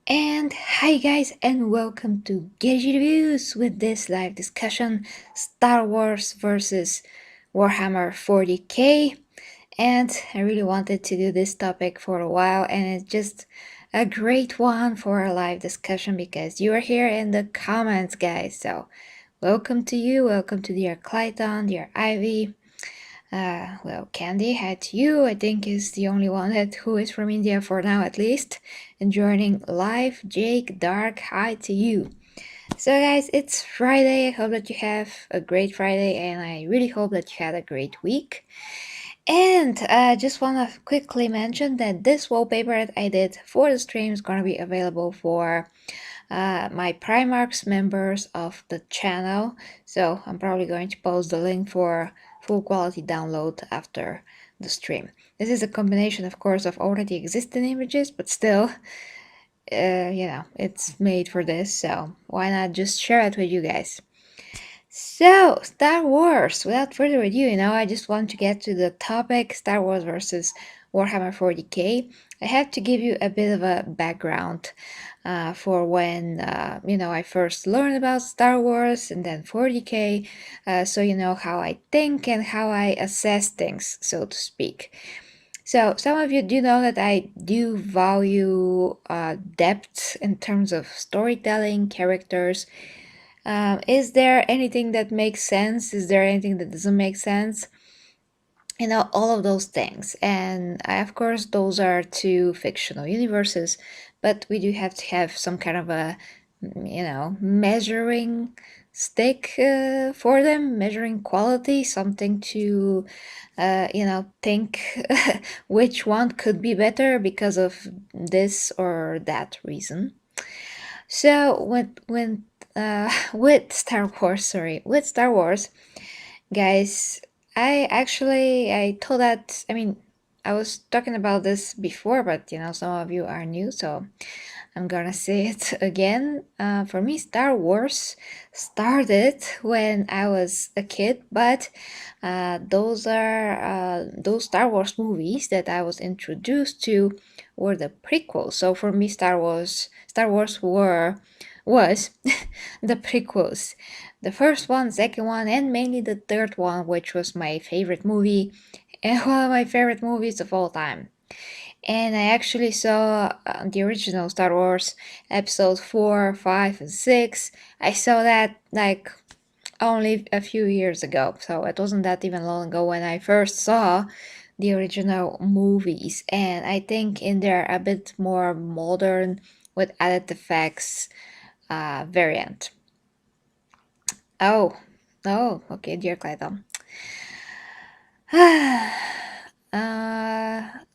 And hi guys, and welcome to Get Reviews with this live discussion Star Wars versus Warhammer 40K. And I really wanted to do this topic for a while, and it's just a great one for a live discussion because you are here in the comments, guys. So, welcome to you, welcome to dear Clayton, dear Ivy. Well, Candy, hi to you. I think is the only one who is from India for now, at least. And joining live, Jake, Dark, hi to you. So, guys, it's Friday. I hope that you have a great Friday, and I really hope that you had a great week. And I just want to quickly mention that this wallpaper that I did for the stream is going to be available for my Primarchs members of the channel. So I'm probably going to post the link for full quality download after the stream. This is a combination, of course, of already existing images, but still, it's made for this. So why not just share it with you guys? So, Star Wars, without further ado, I just want to get to the topic Star Wars versus Warhammer 40k. I have to give you a bit of a background for when, I first learned about Star Wars and then 40k, so you know how I think and how I assess things, so to speak. So, some of you do know that I do value depth in terms of storytelling, characters. Is there anything that makes sense? Is there anything that doesn't make sense? All of those things. And of course, those are two fictional universes, but we do have to have some kind of a, measuring stick for them, measuring quality, something to, think which one could be better because of this or that reason. So with Star Wars, with Star Wars, guys, I told that, I was talking about this before, but some of you are new, so I'm gonna say it again. For me, Star Wars started when I was a kid, but those Star Wars movies that I was introduced to were the prequels. So for me, Star Wars was the prequels. The first one, second one, and mainly the third one, which was my favorite movie and one of my favorite movies of all time. And I actually saw the original Star Wars episodes 4, 5, and 6. I saw that like only a few years ago, so it wasn't that even long ago when I first saw the original movies. And I think in there a bit more modern with added effects variant. Oh, okay, dear Clayton.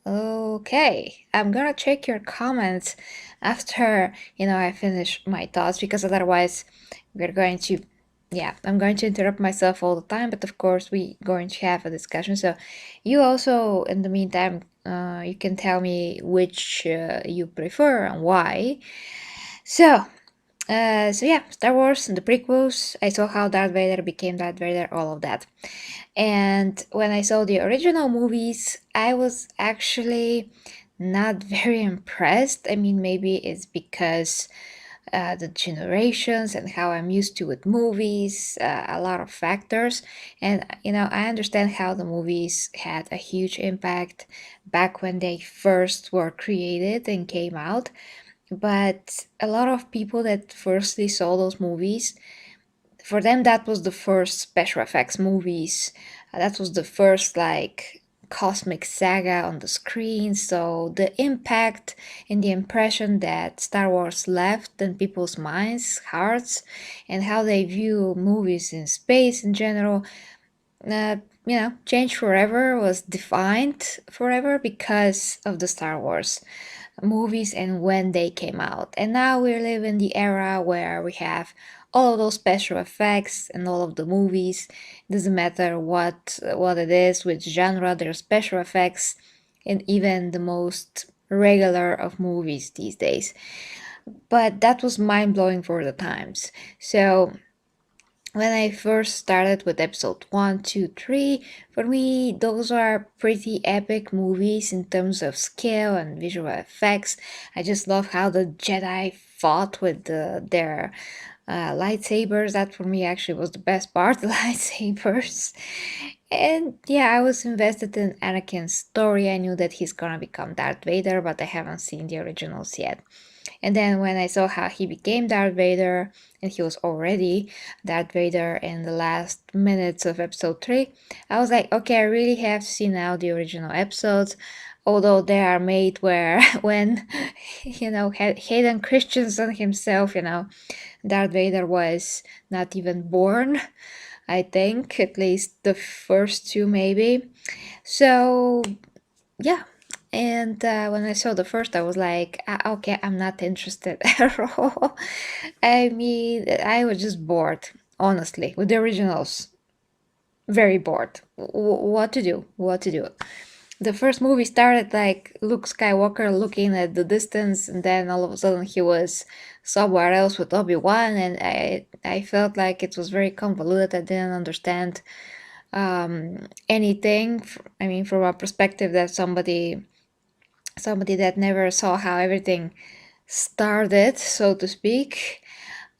Okay, I'm gonna check your comments after I finish my thoughts, because otherwise we're going to, I'm going to interrupt myself all the time. But of course we're going to have a discussion, so you also in the meantime you can tell me which you prefer and why. So yeah, Star Wars and the prequels. I saw how Darth Vader became Darth Vader, all of that. And when I saw the original movies, I was actually not very impressed. I mean, maybe it's because the generations and how I'm used to with movies, a lot of factors. And, I understand how the movies had a huge impact back when they first were created and came out. But a lot of people that firstly saw those movies, for them that was the first special effects movies. That was the first like cosmic saga on the screen. So the impact and the impression that Star Wars left in people's minds, hearts, and how they view movies in space in general, changed forever, was defined forever because of the Star Wars movies and when they came out. And now we live in the era where we have all of those special effects and all of the movies. It doesn't matter what it is, which genre, there's special effects in even the most regular of movies these days. But that was mind blowing for the times. So when I first started with episode one, two, three, for me, those are pretty epic movies in terms of scale and visual effects. I just love how the Jedi fought with their lightsabers. That for me actually was the best part, the lightsabers. And yeah, I was invested in Anakin's story. I knew that he's gonna become Darth Vader, but I haven't seen the originals yet. And then when I saw how he became Darth Vader, and he was already Darth Vader in the last minutes of episode 3, I was like, okay, I really have to see now the original episodes. Although they are made where, when, Hayden Christensen himself, Darth Vader was not even born, I think, at least the first two, maybe. So yeah. And when I saw the first, I was like, okay, I'm not interested at all. I mean, I was just bored, honestly, with the originals. Very bored. What to do? What to do? The first movie started like Luke Skywalker looking at the distance, and then all of a sudden he was somewhere else with Obi-Wan, and I felt like it was very convoluted. I didn't understand anything. I mean, from a perspective that somebody that never saw how everything started, so to speak.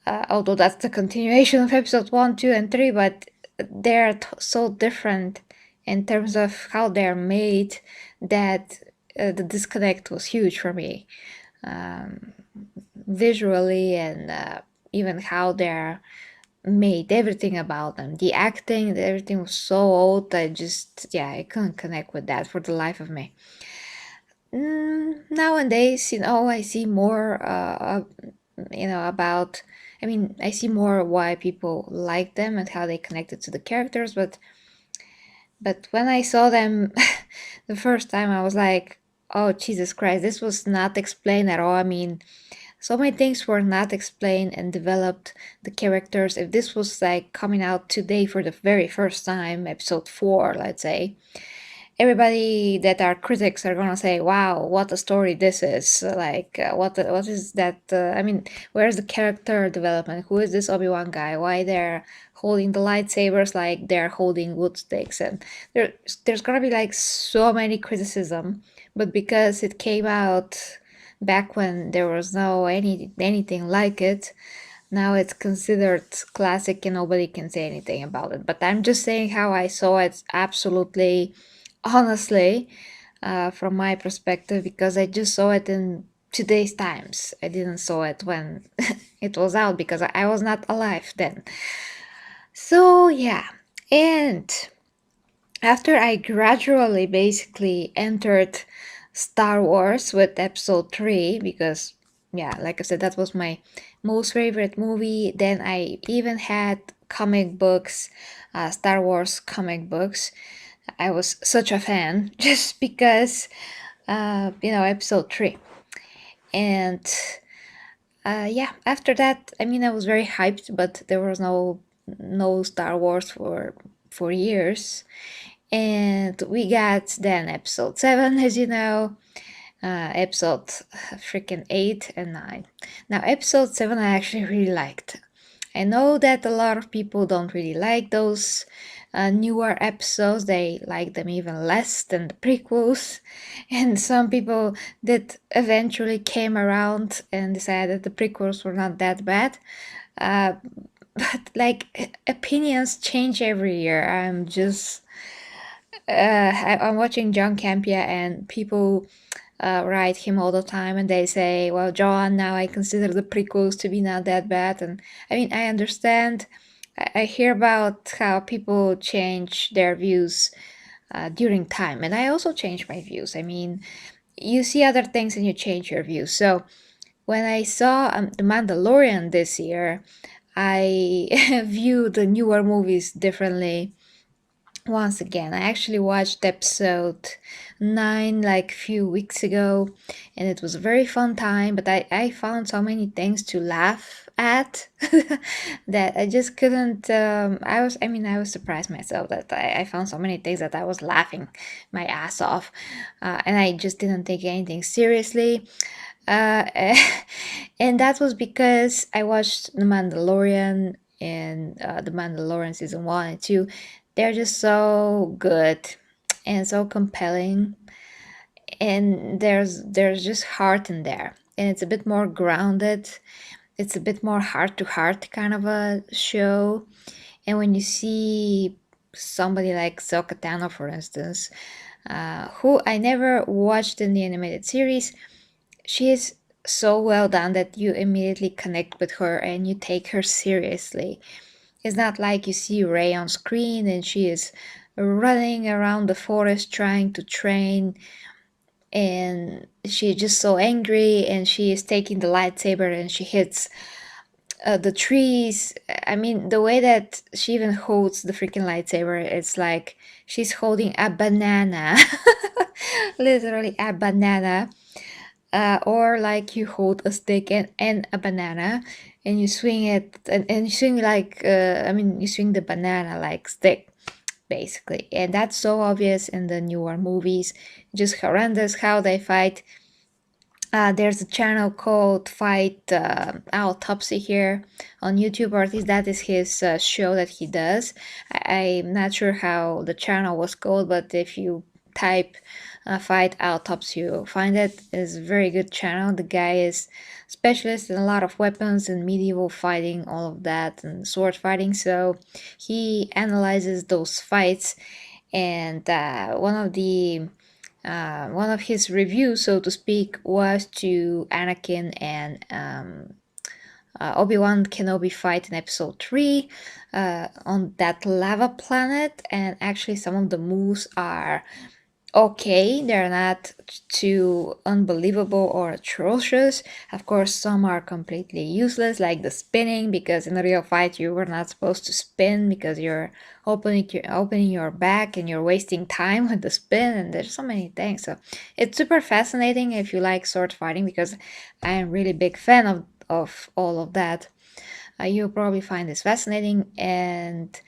Although that's the continuation of episode 1, 2, and 3, but they're so different in terms of how they're made that the disconnect was huge for me. Visually and even how they're made, everything about them, the acting, everything was so old. I couldn't connect with that for the life of me. Nowadays, I see more, about. I mean, I see more why people like them and how they connected to the characters. But when I saw them the first time, I was like, "Oh Jesus Christ! This was not explained at all." I mean, so many things were not explained and developed. The characters. If this was like coming out today for the very first time, episode 4, let's say, everybody that are critics are gonna say, "Wow, what a story this is!" Like, what is that? I mean, where's the character development? Who is this Obi-Wan guy? Why they're holding the lightsabers like they're holding wood sticks? And there's gonna be like so many criticism, but because it came out back when there was no anything like it, now it's considered classic and nobody can say anything about it. But I'm just saying how I saw it absolutely honestly, from my perspective, because I just saw it in today's times. I didn't saw it when it was out because I was not alive then. So yeah, and after I gradually basically entered Star Wars with episode 3, because yeah, like I said, that was my most favorite movie. Then I even had comic books, Star Wars comic books. I was such a fan just because, episode 3. And yeah, after that, I mean, I was very hyped, but there was no Star Wars for years. And we got then episode 7, as you know, episode freaking 8 and 9. Now, episode 7 I actually really liked. I know that a lot of people don't really like those newer episodes, they like them even less than the prequels. And some people that eventually came around and decided the prequels were not that bad. Uh, but like opinions change every year. I'm watching John Campia and people write him all the time and they say, well, John, now I consider the prequels to be not that bad. And I mean, I understand. I hear about how people change their views during time, and I also change my views. I mean, you see other things and you change your views. So when I saw The Mandalorian this year, I view the newer movies differently once again. I actually watched episode 9 like a few weeks ago, and it was a very fun time, but I found so many things to laugh at that I just couldn't. I was surprised myself that I found so many things that I was laughing my ass off, and I just didn't take anything seriously. Uh, and that was because I watched The Mandalorian in The Mandalorian season 1 and 2. They're just so good and so compelling, and there's just heart in there, and it's a bit more grounded. It's a bit more heart to heart kind of a show. And when you see somebody like Sokatano, for instance, who I never watched in the animated series, she is so well done that you immediately connect with her and you take her seriously. It's not like you see Rey on screen and she is running around the forest trying to train, and she's just so angry, and she is taking the lightsaber and she hits the trees. I mean, the way that she even holds the freaking lightsaber, it's like she's holding a banana. Literally a banana. Or like you hold a stick and a banana, and you swing it, and you swing like, you swing the banana like stick, basically. And that's so obvious in the newer movies. Just horrendous how they fight. There's a channel called Fight Autopsy here on YouTube, or at least that is his show that he does. I'm not sure how the channel was called, but if you type Fight Autopsy, you'll find it. It's a very good channel. The guy is specialist in a lot of weapons and medieval fighting, all of that, and sword fighting. So he analyzes those fights, and one of his reviews, so to speak, was to Anakin and Obi-Wan Kenobi fight in episode 3 on that lava planet. And actually some of the moves are okay, they're not too unbelievable or atrocious. Of course, some are completely useless, like the spinning, because in a real fight you were not supposed to spin because you're opening your back and you're wasting time with the spin, and there's so many things. So it's super fascinating if you like sword fighting, because I'm really big fan of all of that. You'll probably find this fascinating. And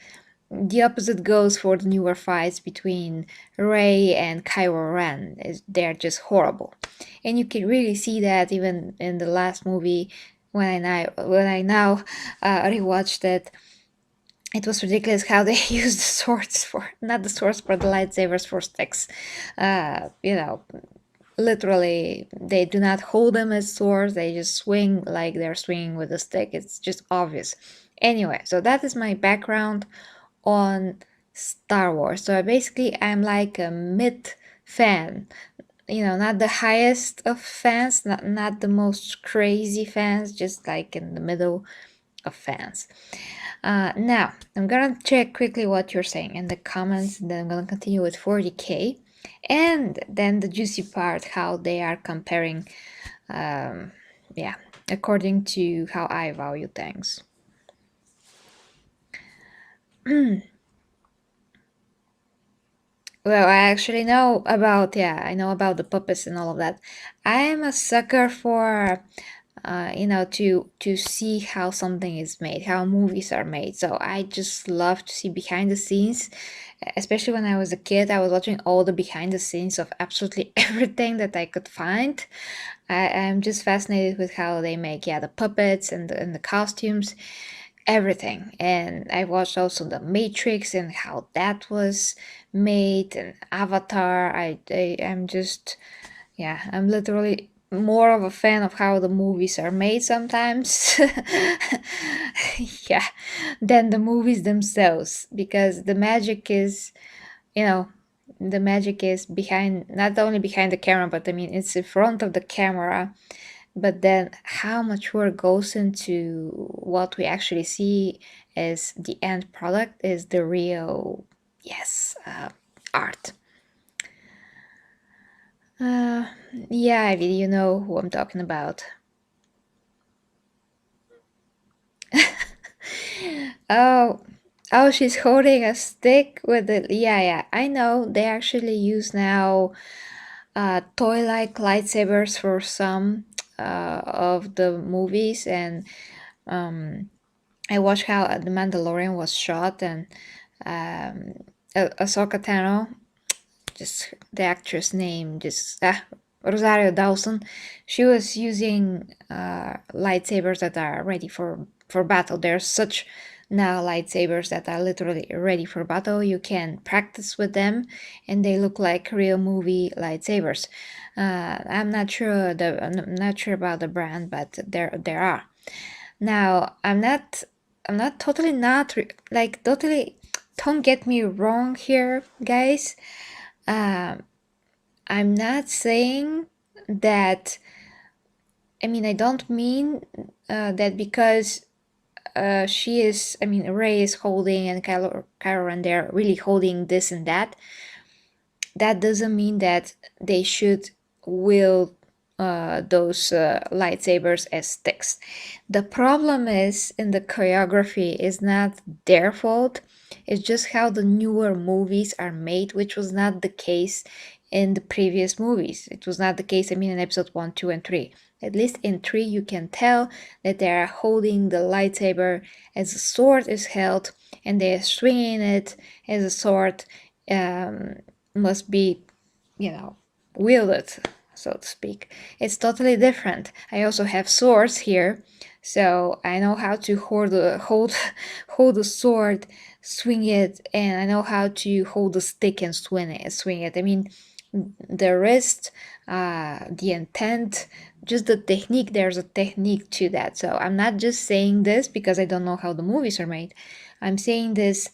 the opposite goes for the newer fights between Rey and Kylo Ren. They're just horrible, and you can really see that even in the last movie. When I now rewatched it, it was ridiculous how they used the swords for, not the swords, but the lightsabers for sticks. You know, literally, they do not hold them as swords. They just swing like they're swinging with a stick. It's just obvious. Anyway, so that is my background on Star Wars. So I'm like a mid fan, not the highest of fans, not the most crazy fans, just like in the middle of fans. Now, I'm gonna check quickly what you're saying in the comments, and then I'm gonna continue with 40K, and then the juicy part, how they are comparing, yeah, according to how I value things. Well, I actually know about, yeah, I know about the puppets and all of that. I am a sucker for, to see how something is made, how movies are made. So I just love to see behind the scenes. Especially when I was a kid, I was watching all the behind the scenes of absolutely everything that I could find. I'm just fascinated with how they make, yeah, the puppets and the costumes, everything. And I watched also The Matrix and how that was made, and Avatar. I'm just, yeah, I'm literally more of a fan of how the movies are made sometimes. Yeah, than the movies themselves, because you know the magic is behind, not only behind the camera, but I mean it's in front of the camera. But then how much work goes into what we actually see as the end product is the real, yes, art. uh, yeah, Ivy, you know who I'm talking about. Oh, oh, she's holding a stick with it. Yeah, yeah, I know. They actually use now toy-like lightsabers for some of the movies, and I watched how The Mandalorian was shot, and Ahsoka Tano, just the actress name, just Rosario Dawson, she was using lightsabers that are ready for battle. They're such now lightsabers that are literally ready for battle. You can practice with them, and they look like real movie lightsabers. I'm not sure about the brand, but there are. Now I'm not totally not like totally. Don't get me wrong here, guys. I'm not saying that. I mean, I don't mean that because she is. I mean, Rey is holding and Kylo Ren they're really holding this and that. That doesn't mean that they should wield those lightsabers as sticks. The problem is in the choreography is not their fault. It's just how the newer movies are made, which was not the case in the previous movies. It was not the case, I mean, in episode 1, 2, and 3. At least in 3, you can tell that they are holding the lightsaber as a sword is held, and they are swinging it as a sword must be, wielded, so to speak. It's totally different. I also have swords here, so I know how to hold the sword, swing it, and I know how to hold the stick and swing it. I mean, the wrist, the intent, just the technique. There's a technique to that. So I'm not just saying this because I don't know how the movies are made. I'm saying that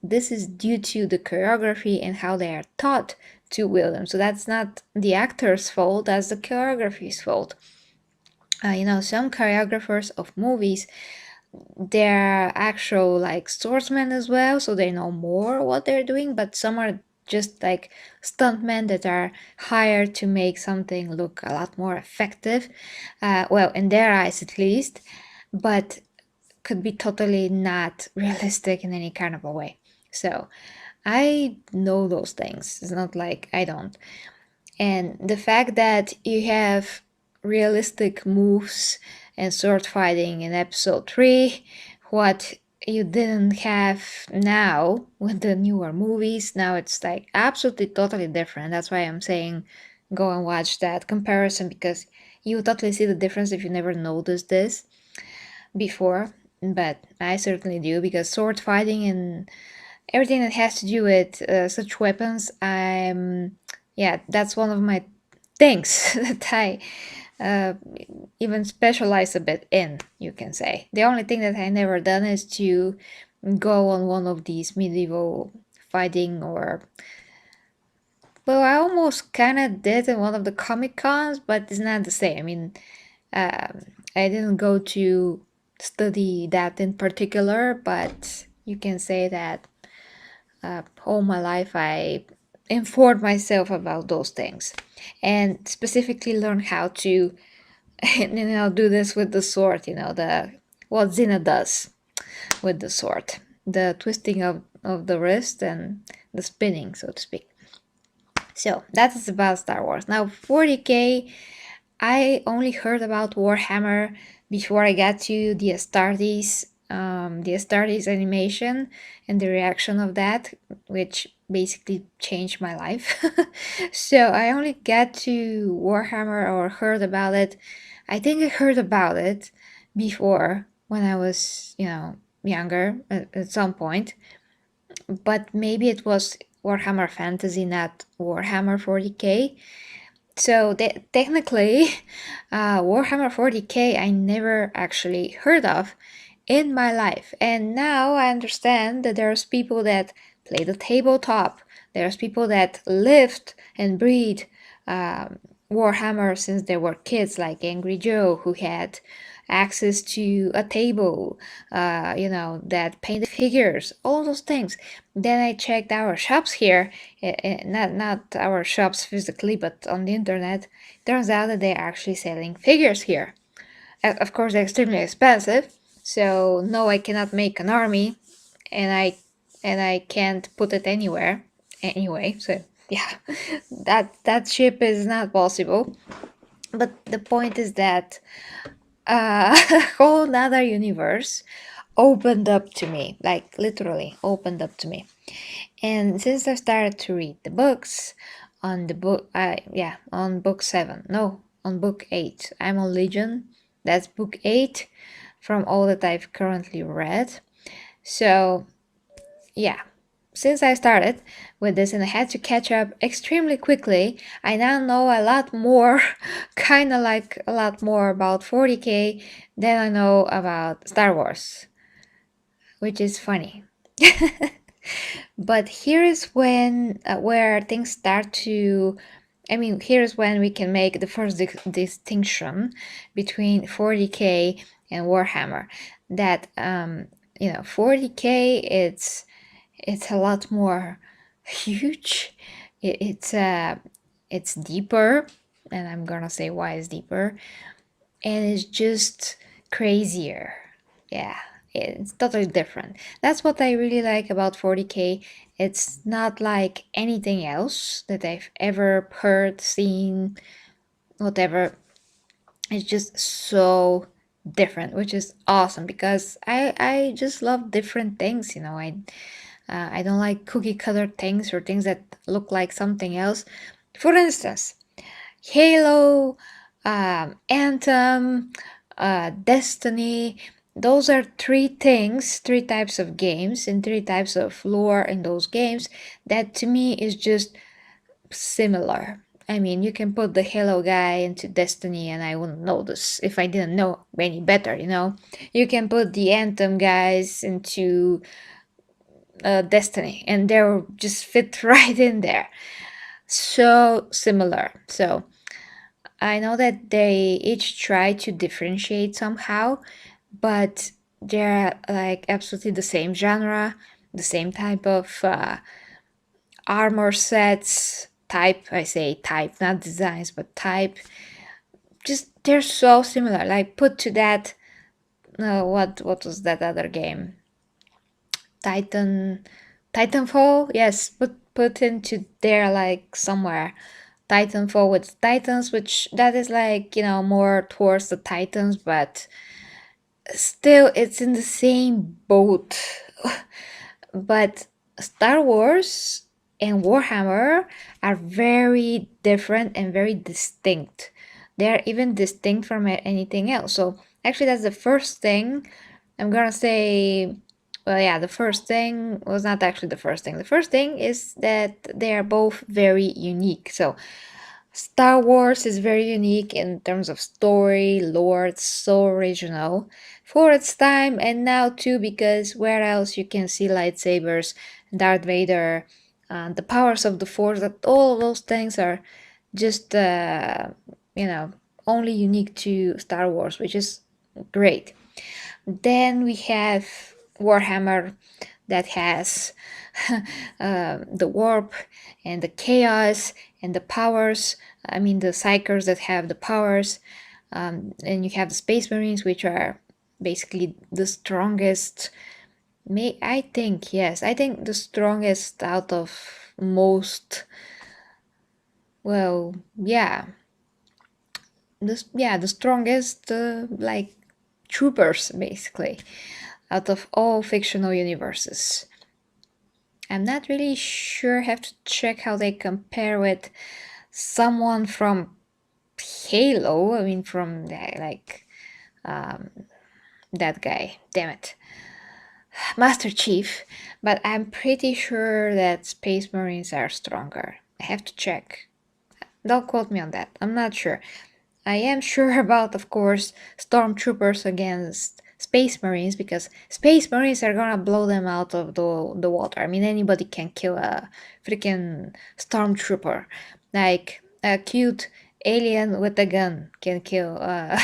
this is due to the choreography and how they are taught to wield them. So that's not the actor's fault, that's the choreography's fault. Some choreographers of movies, they're actual like swordsmen as well, so they know more what they're doing, but some are just like stuntmen that are hired to make something look a lot more effective. Well, in their eyes at least, but could be totally not realistic in any kind of a way. So I know those things. It's not like I don't. And the fact that you have realistic moves and sword fighting in episode 3, what you didn't have now with the newer movies, now it's like absolutely totally different. That's why I'm saying go and watch that comparison, because you totally see the difference if you never noticed this before. But I certainly do, because sword fighting and everything that has to do with such weapons, that's one of my things that I uh, even specialize a bit in, you can say. The only thing that I never done is to go on one of these medieval fighting, or well, I almost kind of did in one of the Comic Cons, but it's not the same. I mean, I didn't go to study that in particular, but you can say that all my life I informed myself about those things, and specifically learn how to do this with the sword, the what Xena does with the sword, the twisting of the wrist and the spinning, so to speak. So that is about Star Wars. Now 40K, I only heard about Warhammer before I got to the Astartes animation and the reaction of that, which basically changed my life. So I only got to Warhammer, or heard about it. I think I heard about it before when I was, younger at some point, but maybe it was Warhammer Fantasy, not Warhammer 40K. So technically, Warhammer 40K I never actually heard of in my life. And now I understand that there's people that play the tabletop. There's people that lived and breathe Warhammer since they were kids, like Angry Joe, who had access to a table, that painted figures, all those things. Then I checked our shops here, not our shops physically, but on the internet. Turns out that they're actually selling figures here. Of course, they're extremely expensive, so no, I cannot make an army, and I can't put it anywhere anyway. So yeah, that ship is not possible. But the point is that a whole other universe opened up to me, like literally opened up to me. And since I started to read the books on the book, on book 7, no, on book 8, I'm on Legion, that's book 8. from all that I've currently read. So, yeah, since I started with this and I had to catch up extremely quickly, I now know a lot more, kind of like a lot more about 40K than I know about Star Wars, which is funny. But here is when where things start to, I mean, here's when we can make the first distinction between 40K and Warhammer. That 40K, it's a lot more huge. It's deeper, and I'm gonna say why it's deeper, and it's just crazier. Yeah, it's totally different. That's what I really like about 40K. It's not like anything else that I've ever heard, seen, whatever. It's just so different, which is awesome because I just love different things. I don't like cookie cutter things or things that look like something else. For instance, Halo, Anthem, Destiny. Those are three things, three types of games, and three types of lore in those games that to me is just similar. I mean, you can put the Halo guy into Destiny and I wouldn't notice if I didn't know any better. You can put the Anthem guys into Destiny and they'll just fit right in there. So similar. So I know that they each try to differentiate somehow, but they're like absolutely the same genre, the same type of armor sets, type. I say type, not designs, but type. Just they're so similar. Like put to that, what was that other game? Titanfall. Yes, put into there like somewhere. Titanfall with Titans, which that is like more towards the Titans, but still it's in the same boat. But Star Wars and Warhammer are very different and very distinct. They're even distinct from anything else. So actually, that's the first thing I'm gonna say. Well, yeah, the first thing was not actually the first thing. The first thing is that they are both very unique. So Star Wars is very unique in terms of story, lore, it's so original for its time and now too, because where else you can see lightsabers, Darth Vader, the powers of the Force, that all of those things are just, you know, only unique to Star Wars, which is great. Then we have Warhammer that has the warp and the chaos and the powers. I mean, the psychers that have the powers. And you have the Space Marines, which are basically the strongest. I think, yes, I think the strongest out of most. Well, yeah, the strongest, like troopers, basically, out of all fictional universes. I'm not really sure. Have to check how they compare with someone from Halo. I mean, from um, that guy. Damn it, Master Chief. But I'm pretty sure that Space Marines are stronger. I have to check. Don't quote me on that. I'm not sure. I am sure about, of course, stormtroopers against Space Marines because Space Marines are gonna blow them out of the water. I mean, anybody can kill a freaking stormtrooper. Like a cute alien with a gun can kill a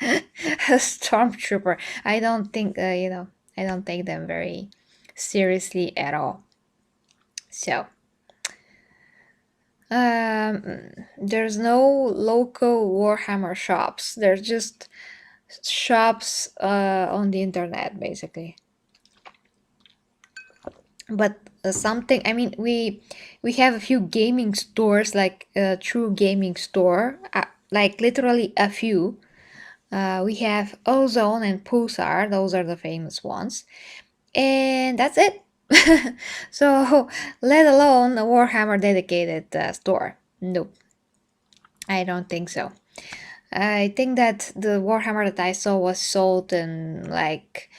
stormtrooper. I don't think, I don't take them very seriously at all. So, there's no local Warhammer shops. There's just shops on the internet, basically. But something, I mean, we have a few gaming stores, like a true gaming store, like literally a few. We have Ozone and Pulsar; those are the famous ones, and that's it. So, let alone a Warhammer dedicated store. Nope, I don't think so. I think that the Warhammer that I saw was sold in like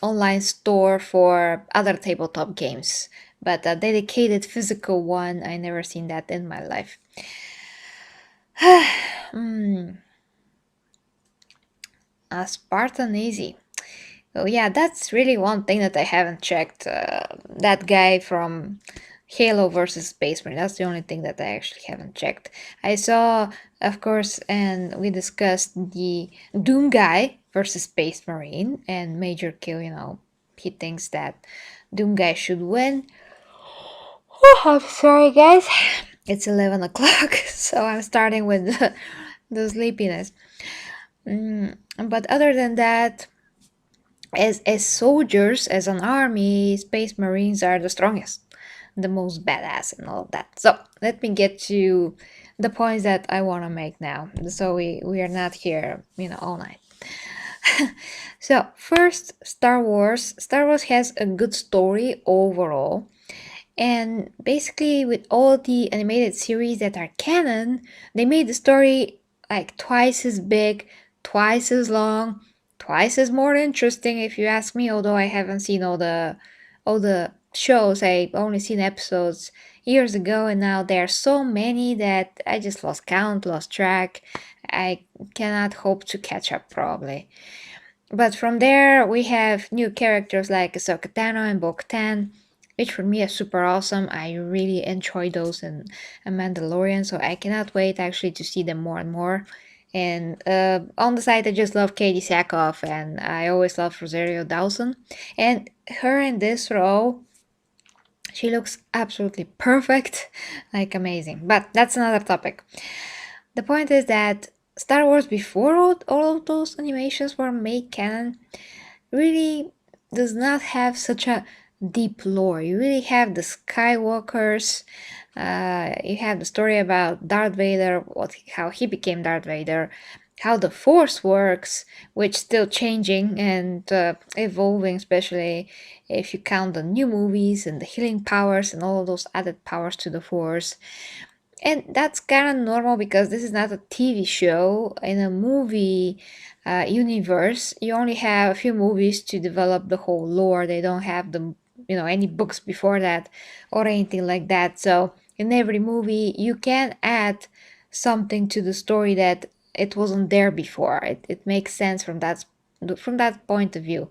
online store for other tabletop games, but a dedicated physical one, I never seen that in my life. Hmm, a Spartan Easy. Oh yeah, that's really one thing that I haven't checked. That guy from Halo versus Space Marine. That's the only thing that I actually haven't checked. I saw, of course, and we discussed the Doom guy versus Space Marine and Major Kill. He thinks that Doom guy should win. Oh, I'm sorry, guys. It's 11 o'clock, so I'm starting with the sleepiness. But other than that, as soldiers, as an army, space marines are the strongest, the most badass, and all of that. So let me get to the points that I want to make now, so we are not here, all night. So first, Star Wars. Star Wars has a good story overall. And basically, with all the animated series that are canon, they made the story like twice as big, twice as long, twice as more interesting, if you ask me. Although I haven't seen all the shows, I only seen episodes years ago, and now there are so many that I just lost count, lost track. I cannot hope to catch up, probably. But from there, we have new characters like Ahsoka Tano and Bo-Katan, which for me is super awesome. I really enjoy those in a Mandalorian, so I cannot wait actually to see them more and more. And on the side, I just love Katie Sackhoff, and I always love Rosario Dawson. And her in this role, she looks absolutely perfect, like amazing. But that's another topic. The point is that Star Wars, before all of those animations were made canon, really does not have such a deep lore. You really have the Skywalkers. You have the story about Darth Vader, how he became Darth Vader, how the Force works, which still changing and evolving, especially if you count the new movies and the healing powers and all of those added powers to the Force. And that's kind of normal because this is not a TV show. In a movie universe, you only have a few movies to develop the whole lore. They don't have any books before that or anything like that. So in every movie, you can add something to the story that it wasn't there before. It makes sense from that point of view.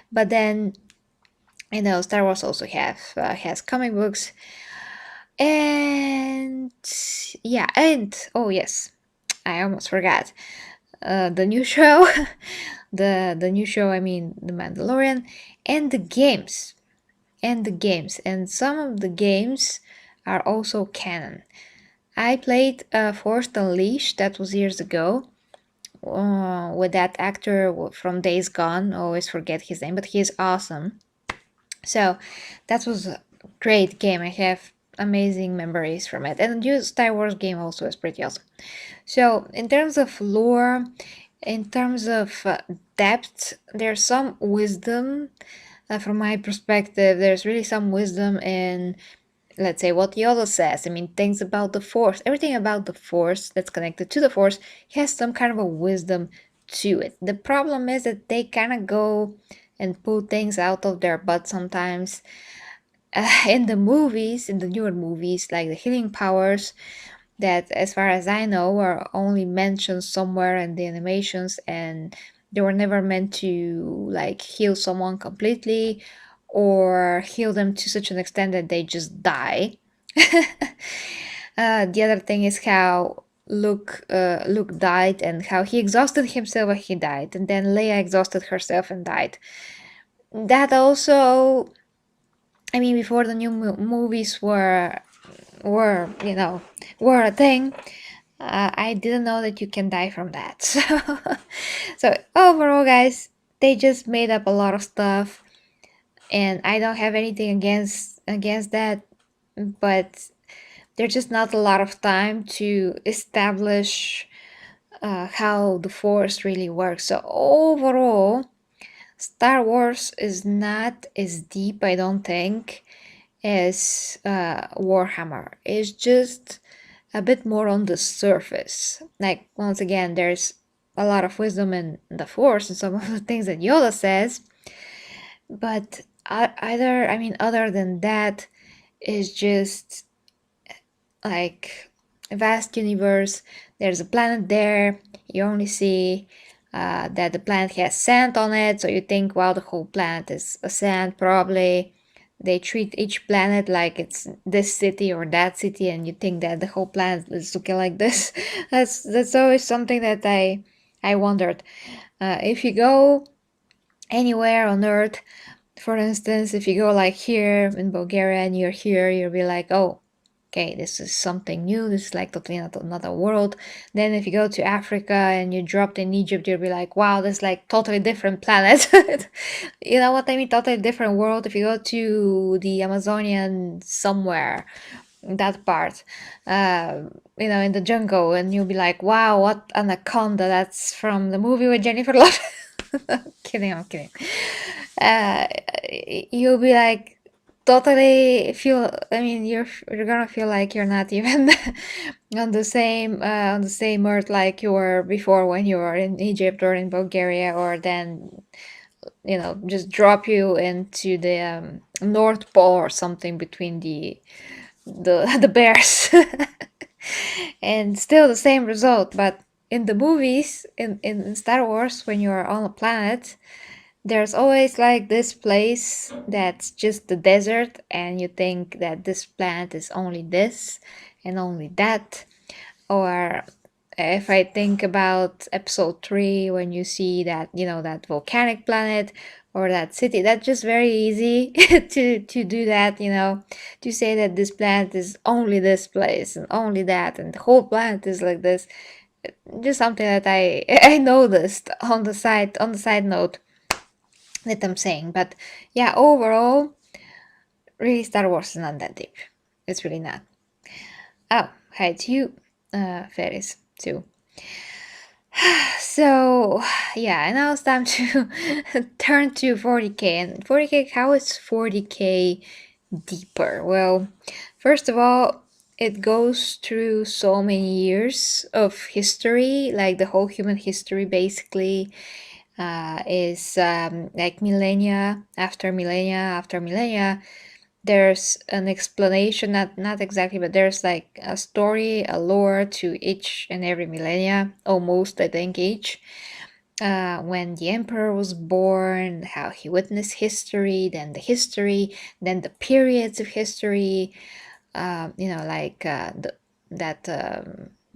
But then Star Wars also has comic books, and yeah, and oh yes, I almost forgot. The new show, the new show. I mean, The Mandalorian, and the games, and some of the games are also canon. I played Force Unleashed. That was years ago. With that actor from Days Gone. I always forget his name, but he is awesome. So that was a great game. I have amazing memories from it. And the new Star Wars game also is pretty awesome. So in terms of lore, in terms of depth, there's some wisdom. From my perspective, there's really some wisdom in, let's say, what Yoda says. I mean, things about the Force, everything about the Force that's connected to the Force has some kind of a wisdom to it. The problem is that they kind of go and pull things out of their butt sometimes. In the movies, in the newer movies, like the healing powers, that, as far as I know, were only mentioned somewhere in the animations, and they were never meant to like heal someone completely or heal them to such an extent that they just die. The other thing is how Luke died and how he exhausted himself when he died, and then Leia exhausted herself and died. That also, I mean, before the new movies were were a thing. I didn't know that you can die from that. So overall, guys, they just made up a lot of stuff, and I don't have anything against that, but there's just not a lot of time to establish how the Force really works. So overall, Star Wars is not as deep, I don't think, as Warhammer. It's just a bit more on the surface. Like, once again, there's a lot of wisdom in the Force and some of the things that Yoda says, but other than that, is just like a vast universe. There's a planet there. You only see that the planet has sand on it, so you think, well, the whole planet is a sand, probably. They treat each planet like it's this city or that city, and you think that the whole planet is looking like this. That's always something that I wondered. If you go anywhere on Earth, for instance, if you go like here in Bulgaria and you're here, you'll be like, oh, okay, this is something new. This is like totally another world. Then if you go to Africa and you dropped in Egypt, you'll be like, wow, this is like totally different planet. You know what I mean? Totally different world. If you go to the Amazonian somewhere, that part, in the jungle, and you'll be like, wow, what anaconda. That's from the movie with Jennifer Lopez. I'm kidding. Uh, you'll be like, totally feel, I mean, you're gonna feel like you're not even on the same earth like you were before when you were in Egypt or in Bulgaria, or then just drop you into the North Pole or something between the bears. And still the same result. But in the movies, in Star Wars, when you're on a planet, there's always like this place that's just the desert, and you think that this planet is only this and only that. Or if I think about episode 3, when you see that, that volcanic planet or that city, that's just very easy to do that, to say that this planet is only this place and only that, and the whole planet is like this. Just something that I noticed on the side note that I'm saying. But yeah, overall, really, Star Wars is not that deep. It's really not. Oh, hi to you, Ferris, too. So, yeah, now it's time to turn to 40K. And 40K, how is 40K deeper? Well, first of all, it goes through so many years of history, like the whole human history basically is like millennia after millennia after millennia. There's an explanation, not exactly, but there's like a story, a lore to each and every millennia, almost, I think, each. When the emperor was born, how he witnessed history, then the periods of history, like the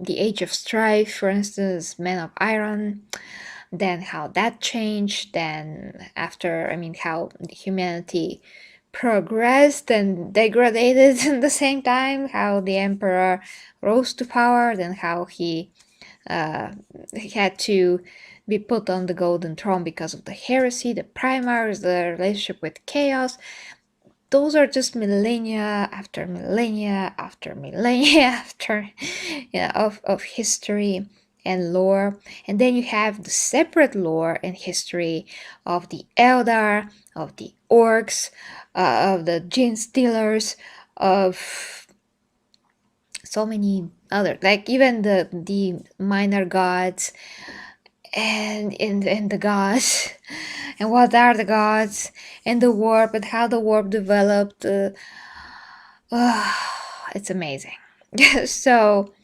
age of strife, for instance, men of iron, then how that changed, then after, how humanity progressed and degraded at the same time, how the emperor rose to power, then how he had to be put on the golden throne because of the heresy, the primaries, the relationship with chaos. Those are just millennia after millennia after millennia after of history and lore. And then you have the separate lore and history of the Eldar, of the orcs, of the gene stealers, of so many other, like even the minor gods, and the gods, and what are the gods, and the warp, and how the warp developed. It's amazing. So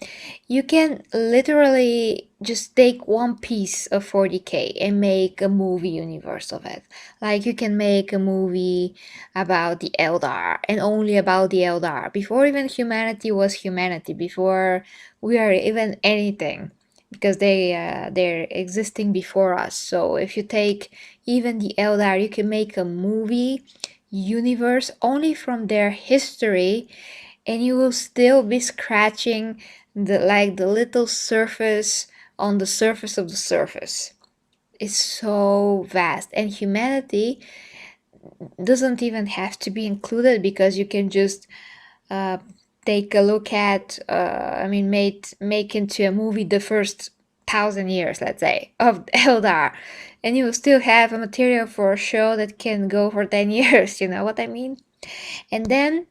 you can literally just take one piece of 40K and make a movie universe of it. Like you can make a movie about the Eldar and only about the Eldar, before even humanity was humanity, before we are even anything, because they're existing before us. So if you take even the Eldar, you can make a movie universe only from their history, and you will still be scratching the little surface on the surface of the surface. It's so vast, and humanity doesn't even have to be included, because you can just take a look at make into a movie the first 1,000 years, let's say, of Eldar, and you will still have a material for a show that can go for 10 years. You know what I mean? And then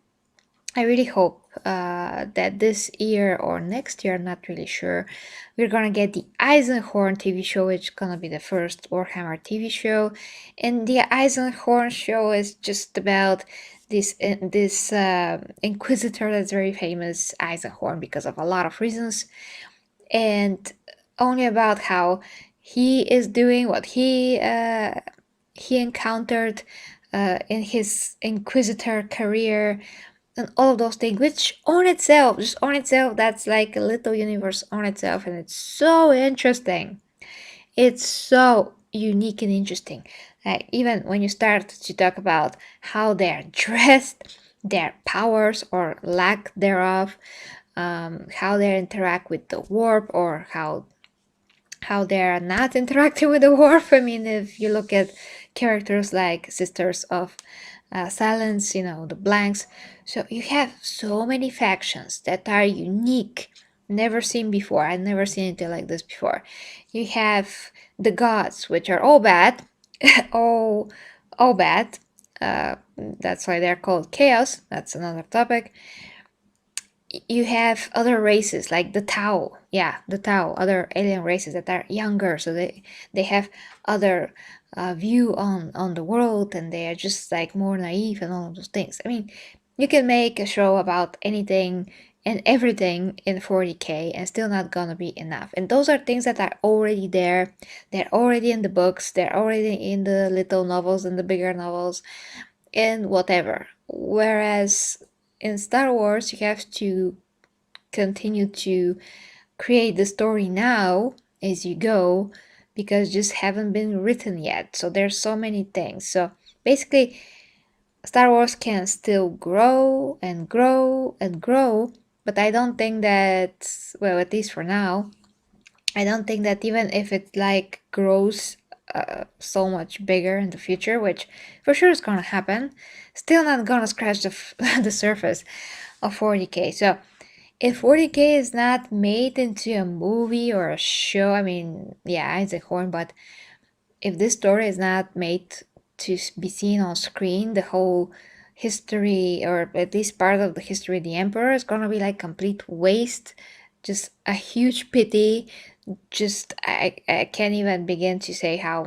I really hope that this year or next year, I'm not really sure, we're gonna get the Eisenhorn TV show, which is gonna be the first Warhammer TV show. And the Eisenhorn show is just about this inquisitor that's very famous, Eisenhorn, because of a lot of reasons, and only about how he is doing what he encountered in his inquisitor career and all of those things, which on itself, just on itself, that's like a little universe on itself, and it's so interesting. It's so unique and interesting. Like even when you start to talk about how they're dressed, their powers or lack thereof, how they interact with the warp, or how they're not interacting with the warp. I mean, if you look at characters like Sisters of Silence, the blanks, so you have so many factions that are unique, never seen before. I've never seen anything like this before. You have the gods, which are all bad, all bad. That's why they're called chaos. That's another topic. You have other races like the Tau, yeah, the Tau, other alien races that are younger, so they have other view on the world, and they are just like more naive and all of those things. I mean, you can make a show about anything and everything in 40K and still not gonna be enough. And those are things that are already there. They're already in the books. They're already in the little novels and the bigger novels and whatever. Whereas in Star Wars, you have to continue to create the story now as you go because just haven't been written yet. So there's so many things. So basically, Star Wars can still grow and grow and grow, but I don't think that, well, at least for now, I don't think that even if it like grows so much bigger in the future, which for sure is gonna happen, still not gonna scratch the surface of 40K. So if 40K is not made into a movie or a show, I mean, yeah, Isaac Horn, but if this story is not made to be seen on screen, the whole history, or at least part of the history of the Emperor, is gonna be like complete waste. Just a huge pity. Just I can't even begin to say how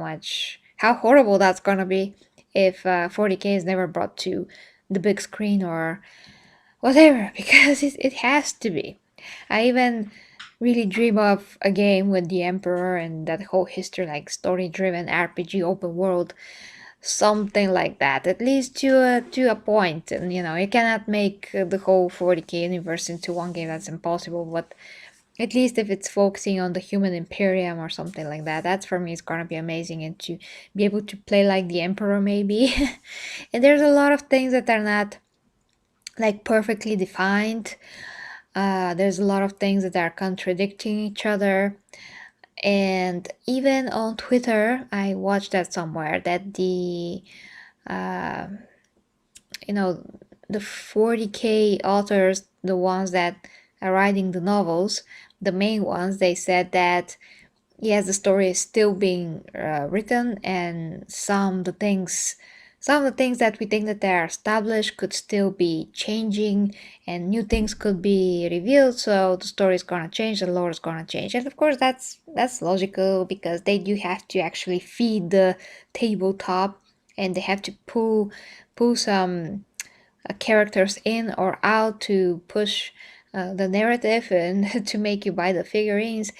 horrible that's gonna be if 40K is never brought to the big screen or whatever, because it has to be. I even really dream of a game with the Emperor and that whole history, like story driven RPG open world, something like that, at least to a point. And you cannot make the whole 40K universe into one game, that's impossible, but at least if it's focusing on the human Imperium or something like that, that's for me is gonna be amazing, and to be able to play like the Emperor maybe. And there's a lot of things that are not like perfectly defined. There's a lot of things that are contradicting each other. And even on Twitter, I watched that somewhere that uh, you know, the 40K authors, the ones that are writing the novels, the main ones, they said that yes, the story is still being written, and some of the things that we think that they are established could still be changing, and new things could be revealed. So the story is gonna change, the lore is gonna change, and of course that's logical because they do have to actually feed the tabletop, and they have to pull some characters in or out to push the narrative and to make you buy the figurines.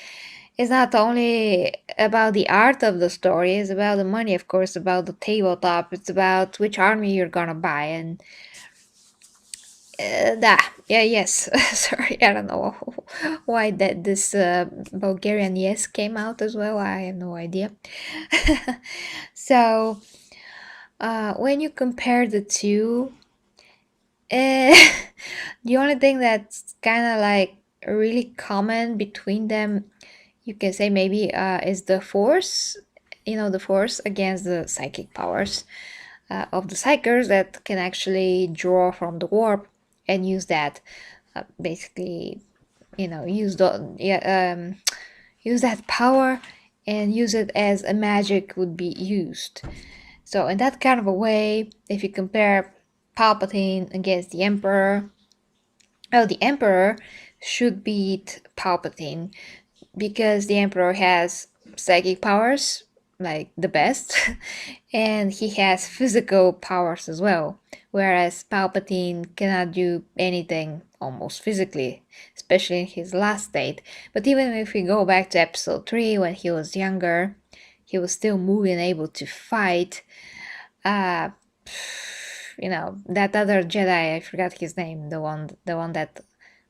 It's not only about the art of the story, it's about the money, of course, about the tabletop, it's about which army you're gonna buy, and yeah, yes. Sorry, I don't know why that this Bulgarian yes came out as well. I have no idea. So, when you compare the two, uh, the only thing that's kind of like really common between them, you can say maybe, is the force. The force against the psychic powers of the psychers that can actually draw from the warp and use that, basically, use that power and use it as a magic would be used. So in that kind of a way, if you compare Palpatine against the Emperor, Oh, the Emperor should beat Palpatine because the Emperor has psychic powers, like the best, and he has physical powers as well, whereas Palpatine cannot do anything almost physically, especially in his last state. But even if we go back to episode 3 when he was younger, he was still moving, able to fight. Uh, that other Jedi, I forgot his name, the one that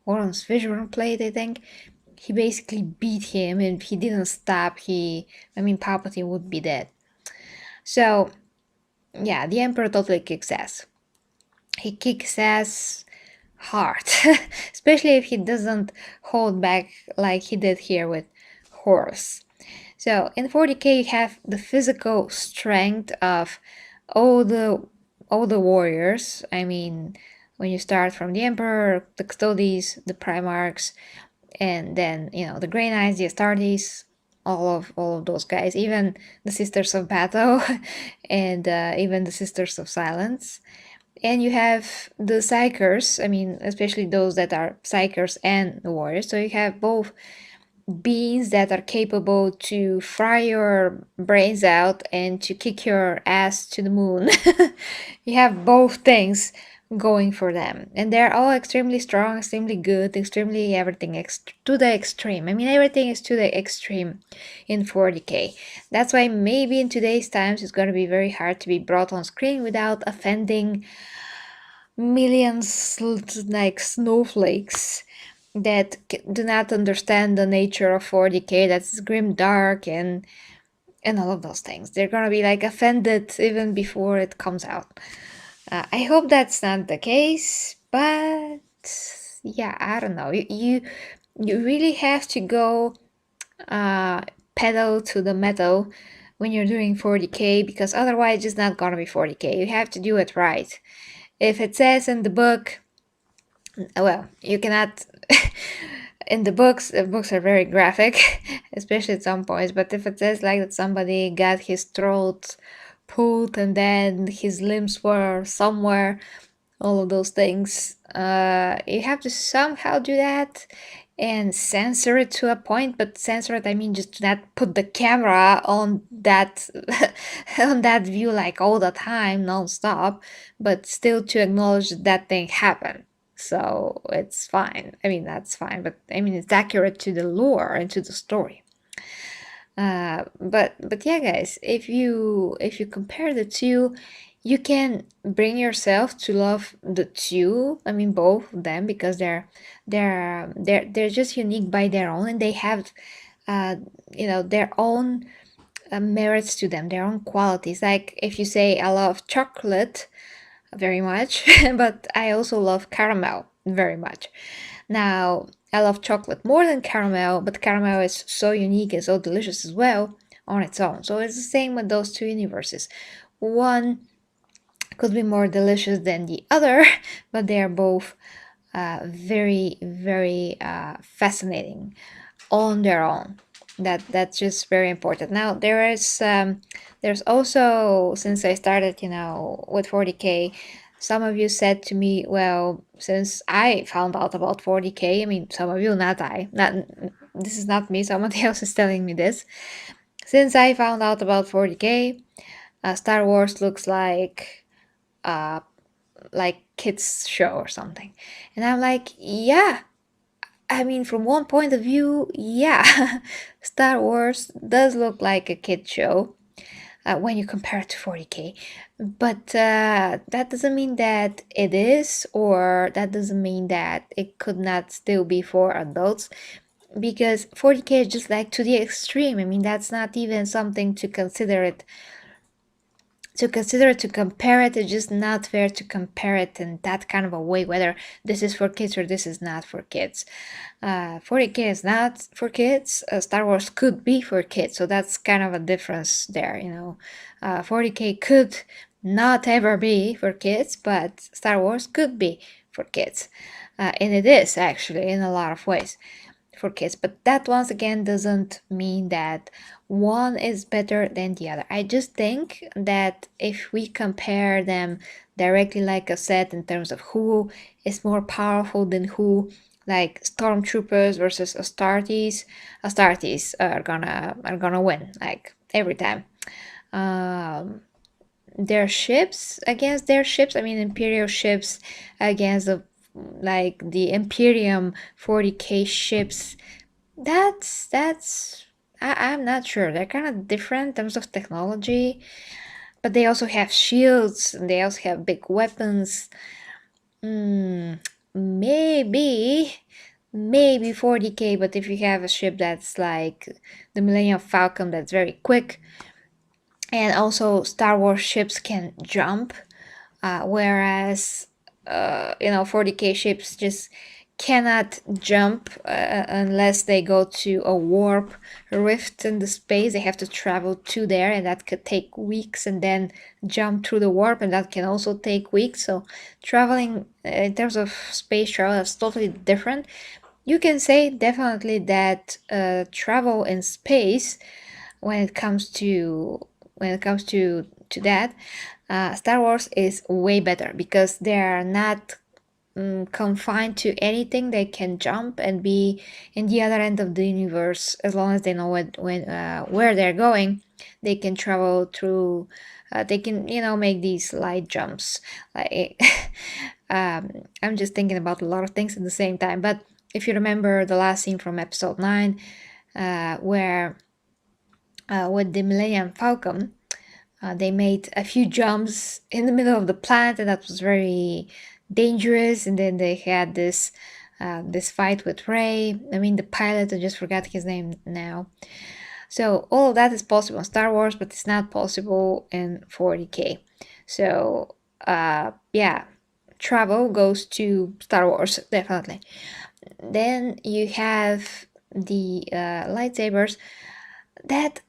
Lawrence Fishburne played, I think. He basically beat him, and if he didn't stop, Palpatine would be dead. So, yeah, the Emperor totally kicks ass. He kicks ass hard, especially if he doesn't hold back like he did here with Horus. So in 40K you have the physical strength of all the all the warriors. When you start from the Emperor, the Custodes, the Primarchs, and then the Grey Knights, the Astartes, all of those guys, even the Sisters of Battle, and even the Sisters of Silence. And you have the Psychers, especially those that are Psychers and the Warriors. So you have both beings that are capable to fry your brains out and to kick your ass to the moon. You have both things going for them, and they're all extremely strong, extremely good, extremely everything to the extreme. Everything is to the extreme in 40K. That's why maybe in today's times it's going to be very hard to be brought on screen without offending millions like snowflakes that do not understand the nature of 40K, that's grim dark and all of those things. They're gonna be like offended even before it comes out. I hope that's not the case, but yeah, I don't know. You really have to go pedal to the metal when you're doing 40K, because otherwise it's just not gonna be 40K. You have to do it right. If it says in the book, well, you cannot. In the books are very graphic, especially at some points. But if it says like that somebody got his throat pulled and then his limbs were somewhere, all of those things, you have to somehow do that and censor it to a point. But censor it, just not put the camera on that on that view like all the time, non-stop, but still to acknowledge that thing happened. So it's fine. That's fine, but it's accurate to the lore and to the story. But yeah, guys, if you compare the two, you can bring yourself to love the two. Both of them, because they're just unique by their own, and they have their own merits to them, their own qualities. Like if you say I love chocolate very much, but I also love caramel very much. Now, I love chocolate more than caramel, but caramel is so unique and so delicious as well on its own. So it's the same with those two universes. One could be more delicious than the other, but they are both very, very fascinating on their own. That's just very important. Now there's also, since I started with 40K, some of you said to me, well, since I found out about 40K, some of you, not I, not this is not me, somebody else is telling me this. Since I found out about 40K, Star Wars looks like kids show or something. And I'm like, yeah, from one point of view, yeah, Star Wars does look like a kid show when you compare it to 40K. But that doesn't mean that it is, or that doesn't mean that it could not still be for adults, because 40K is just like to the extreme. That's not even something to consider it. To compare it, it's just not fair to compare it in that kind of a way, whether this is for kids or this is not for kids. 40K is not for kids. Star Wars could be for kids, so that's kind of a difference there. 40K could not ever be for kids, but Star Wars could be for kids, and it is actually in a lot of ways. for kids. But that once again doesn't mean that one is better than the other. I just think that if we compare them directly, like I said, in terms of who is more powerful than who, like stormtroopers versus Astartes are gonna win, like every time. Um, their ships against their ships, I mean Imperial ships against the Imperium 40K ships, I'm not sure. They're kind of different in terms of technology, but they also have shields and they also have big weapons. Hmm, maybe, maybe 40K, but if you have a ship that's like the Millennium Falcon, that's very quick, and also Star Wars ships can jump, whereas 40K ships just cannot jump unless they go to a warp rift in the space. They have to travel to there, and that could take weeks, and then jump through the warp, and that can also take weeks. So traveling in terms of space travel is totally different. You can say definitely that travel in space, when it comes to that, Star Wars is way better because they are not confined to anything. They can jump and be in the other end of the universe as long as they know where they're going. They can travel through. They can make these light jumps. Like I'm just thinking about a lot of things at the same time. But if you remember the last scene from episode 9, where with the Millennium Falcon, they made a few jumps in the middle of the planet, and that was very dangerous. And then they had this fight with Rey. I mean, the pilot, I just forgot his name now. So all of that is possible in Star Wars, but it's not possible in 40K. So yeah, travel goes to Star Wars, definitely. Then you have the lightsabers that,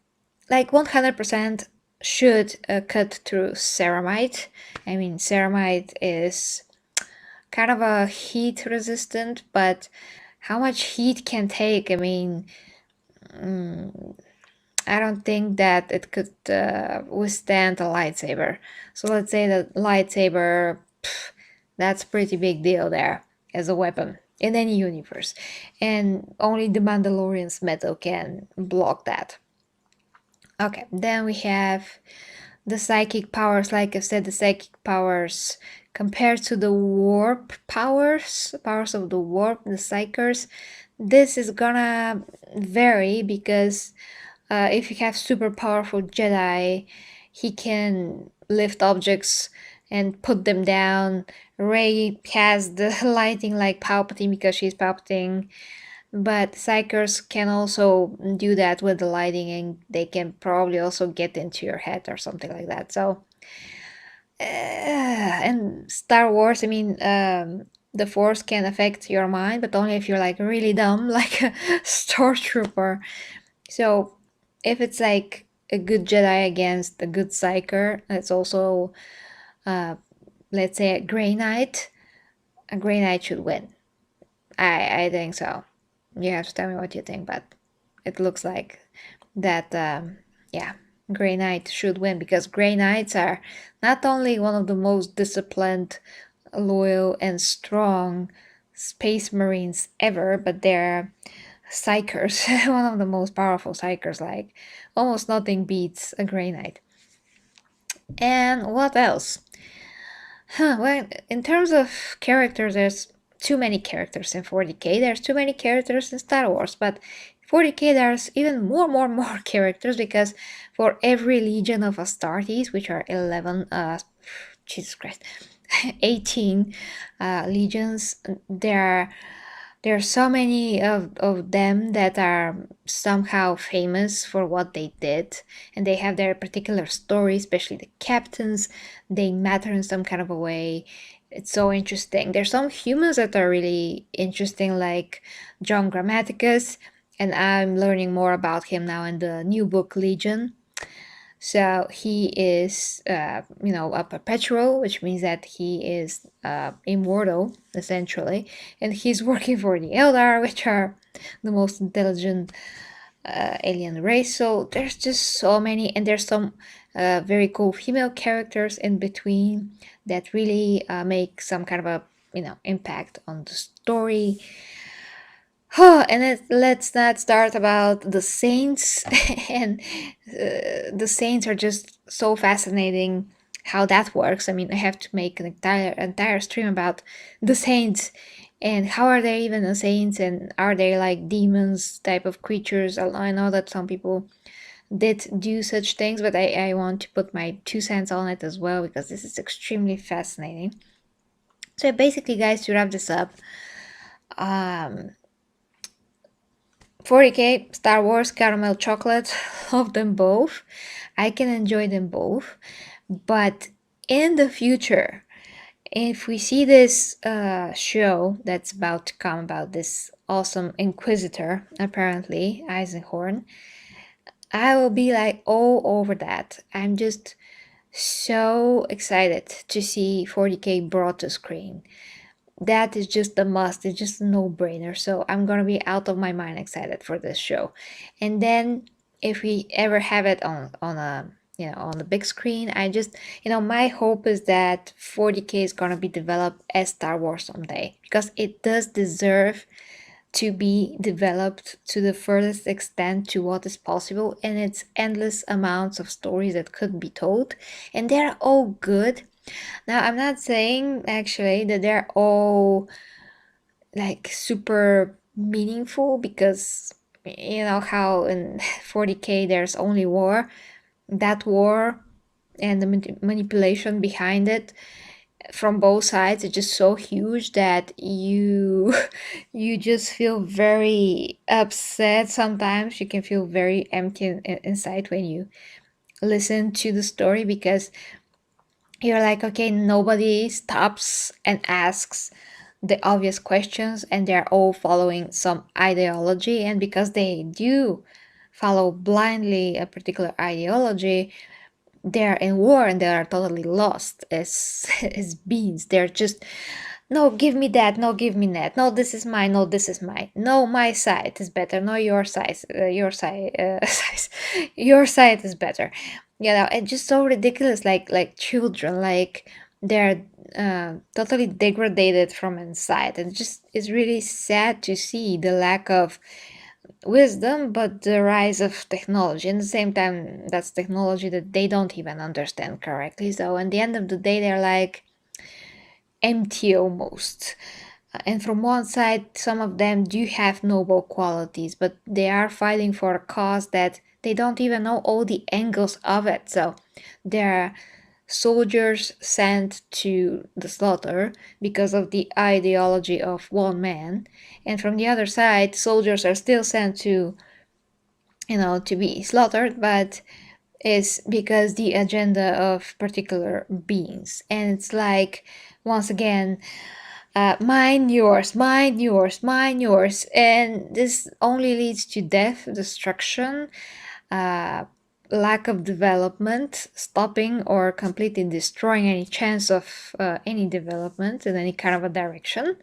like, 100% should cut through ceramite. I mean, ceramite is kind of a heat resistant, but how much heat can take? I mean, I don't think that it could withstand a lightsaber. So let's say that lightsaber, that's a pretty big deal there as a weapon in any universe. And only the Mandalorian's metal can block that. Okay, then we have the psychic powers. Like I said, the psychic powers compared to the warp powers of the warp, the psychers, this is gonna vary because if you have super powerful Jedi, he can lift objects and put them down. Rey has the lighting like Palpatine because she's Palpatine. But psychers can also do that with the lighting, and they can probably also get into your head or something like that. So, and Star Wars, I mean, the Force can affect your mind, but only if you're like really dumb, like a stormtrooper. So, if it's like a good Jedi against a good psyker, it's also, let's say, a Grey Knight. A Grey Knight should win. I think so. You have to tell me what you think, but it looks like that, yeah, Grey Knight should win because Grey Knights are not only one of the most disciplined, loyal, and strong space marines ever, but they're psychers, one of the most powerful psychers. Like, almost nothing beats a Grey Knight. And what else? Well, in terms of characters, there's too many characters in 40K. There's too many characters in Star Wars, but 40K there's even more characters because for every legion of Astartes, which are 11, Jesus Christ, 18 legions, there are so many of them that are somehow famous for what they did, and they have their particular story, especially the captains. They matter in some kind of a way. It's so interesting. There's some humans that are really interesting, like John Grammaticus, and I'm learning more about him now in the new book Legion. So he is, a perpetual, which means that he is immortal, essentially. And he's working for the Eldar, which are the most intelligent alien race. So there's just so many, and there's some very cool female characters in between that really make some kind of a impact on the story. And let's not start about the Saints. And the Saints are just so fascinating how that works. I mean, I have to make an entire stream about the Saints and how are they even the Saints, and are they like demons type of creatures? I know that some people did do such things, but I want to put my 2 cents on it as well because this is extremely fascinating. So basically, guys, to wrap this up, um, 40K, Star Wars, caramel chocolate, love them both. I can enjoy them both. But in the future, if we see this show that's about to come about this awesome Inquisitor, apparently, Eisenhorn, I will be like all over that. I'm just so excited to see 40K brought to screen. That is just a must. It's just a no-brainer. So I'm gonna be out of my mind excited for this show. And then if we ever have it on a on the big screen, I just my hope is that 40K is gonna be developed as Star Wars someday, because it does deserve to be developed to the furthest extent to what is possible, and it's endless amounts of stories that could be told, and they're all good. Now, I'm not saying actually that they're all like super meaningful, because you know how in 40K there's only war. That war and the manipulation behind it from both sides is just so huge that you you just feel very upset. Sometimes you can feel very empty inside when you listen to the story, because you're like, okay, nobody stops and asks the obvious questions, and they're all following some ideology. And because they do follow blindly a particular ideology, they're in war and they are totally lost as as beings. They're just, no, give me that, no, give me that, no, this is mine, no, this is mine, no, my side is better, no, your size your side size your side is better. It's just so ridiculous, like children, like they're totally degraded from inside, and just it's really sad to see the lack of wisdom, but the rise of technology. And at the same time, that's technology that they don't even understand correctly. So, at the end of the day, they're like empty almost. And from one side, some of them do have noble qualities, but they are fighting for a cause that they don't even know all the angles of it. So, they're soldiers sent to the slaughter because of the ideology of one man, and from the other side, soldiers are still sent to to be slaughtered, but is because the agenda of particular beings. And it's like, once again, mine, yours, mine, yours, mine, yours. And this only leads to death, destruction, uh, lack of development, stopping or completely destroying any chance of any development in any kind of a direction.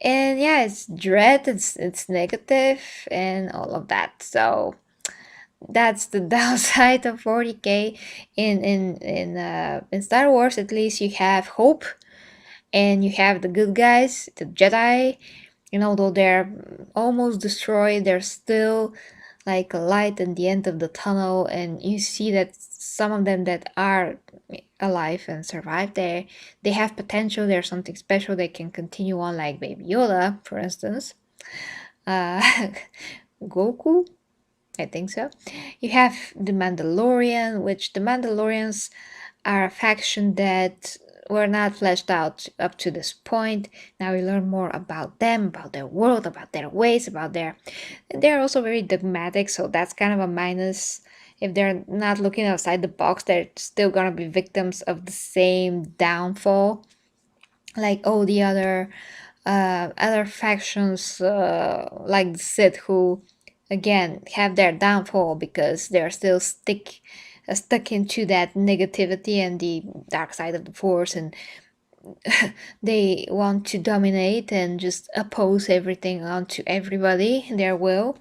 And yeah, it's dread, it's negative, and all of that. So that's the downside of 40K. In Star Wars, at least you have hope, and you have the good guys, the Jedi. Though they're almost destroyed, there's still like a light at the end of the tunnel, and you see that some of them that are alive and survive there, they have potential. There's something special. They can continue on, like Baby Yoda, for instance. Uh, Goku, I think so. You have the Mandalorian, which the Mandalorians are a faction that were not fleshed out up to this point. Now we learn more about them, about their world, about their ways, about their. They're also very dogmatic, so that's kind of a minus. If they're not looking outside the box, they're still gonna be victims of the same downfall, like all the other factions, like the Sith, who again have their downfall because they're still stuck into that negativity and the dark side of the Force, and they want to dominate and just oppose everything onto everybody, their will.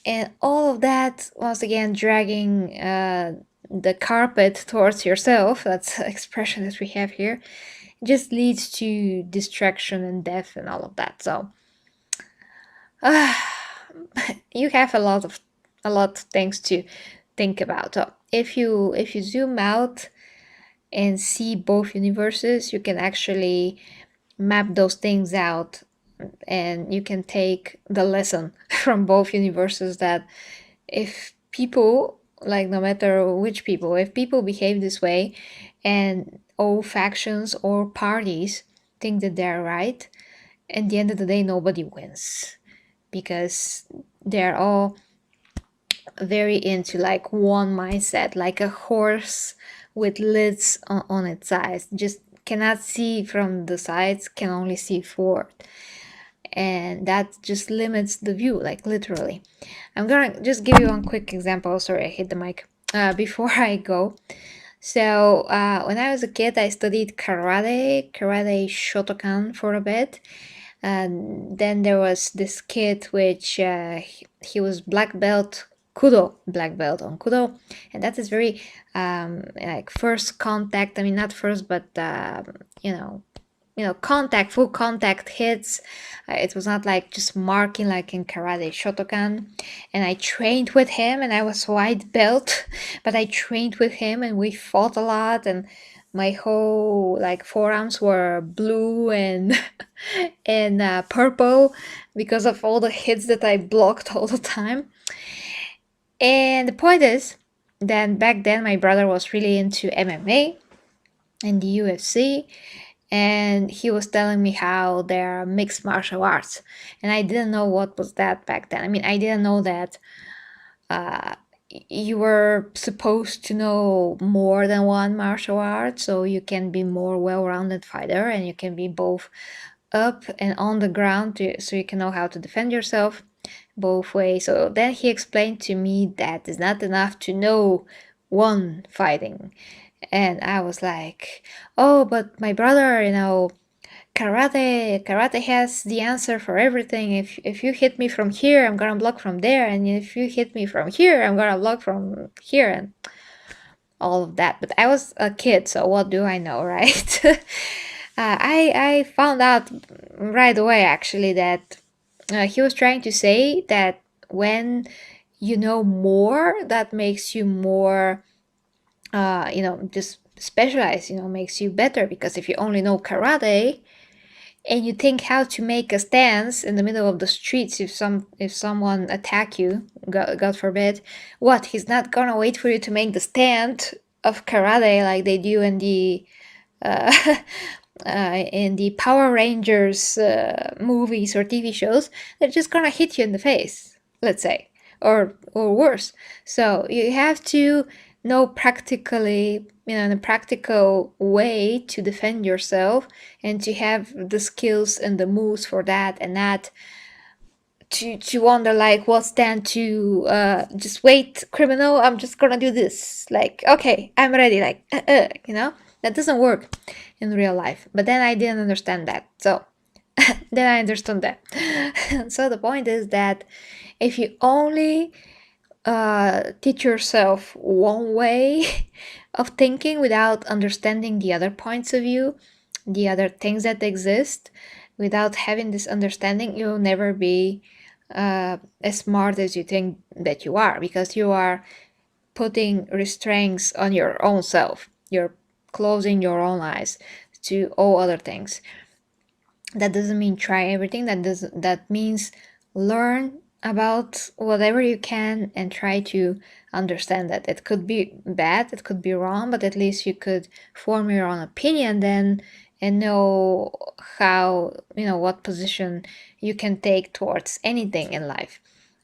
And all of that, once again, dragging the carpet towards yourself, that's the expression that we have here, just leads to distraction and death and all of that. So you have a lot of things to think about. So if you zoom out and see both universes, you can actually map those things out, and you can take the lesson from both universes that if people, like no matter which people, if people behave this way and all factions or parties think that they're right, at the end of the day nobody wins, because they're all very into like one mindset, like a horse with lids on its eyes, just cannot see from the sides, can only see forward, and that just limits the view, like literally. I'm gonna just give you one quick example. Sorry, I hit the mic before I go. So when I was a kid, I studied karate Shotokan for a bit. And then there was this kid which he was black belt kudo, black belt on kudo, and that is very like first contact. I mean, not first, but you know, contact, full contact hits. It was not like just marking like in karate Shotokan. And I trained with him, and I was white belt, but I trained with him, and we fought a lot, and my whole like forearms were blue and and purple because of all the hits that I blocked all the time. And the point is, then back then my brother was really into MMA and the UFC, and he was telling me how there are mixed martial arts, and I didn't know what was that back then. I mean, I didn't know that uh, you were supposed to know more than one martial art, so you can be more well-rounded fighter, and you can be both up and on the ground so you can know how to defend yourself both ways. So then he explained to me that it's not enough to know one fighting. And I was like, oh, but my brother, karate has the answer for everything. If you hit me from here, I'm gonna block from there, and if you hit me from here, I'm gonna block from here, and all of that. But I was a kid, so what do I know, right? I found out right away actually that he was trying to say that when you know more, that makes you more just specialized, makes you better. Because if you only know karate and you think how to make a stance in the middle of the streets, if someone attack you, God forbid, what, he's not gonna wait for you to make the stand of karate like they do uh, in the Power Rangers movies or TV shows. They're just gonna hit you in the face, let's say, or worse. So you have to know practically, in a practical way to defend yourself, and to have the skills and the moves for that, and not to wonder like what stand to just wait, criminal, I'm just gonna do this, like, okay, I'm ready, like that doesn't work in real life. But then I didn't understand that, so then I understood that. So the point is that if you only teach yourself one way of thinking without understanding the other points of view, the other things that exist, without having this understanding, you'll never be as smart as you think that you are, because you are putting restraints on your own self. You're closing your own eyes to all other things. That doesn't mean try everything. That means learn about whatever you can and try to understand that. It could be bad, it could be wrong, but at least you could form your own opinion then, and know how, what position you can take towards anything in life.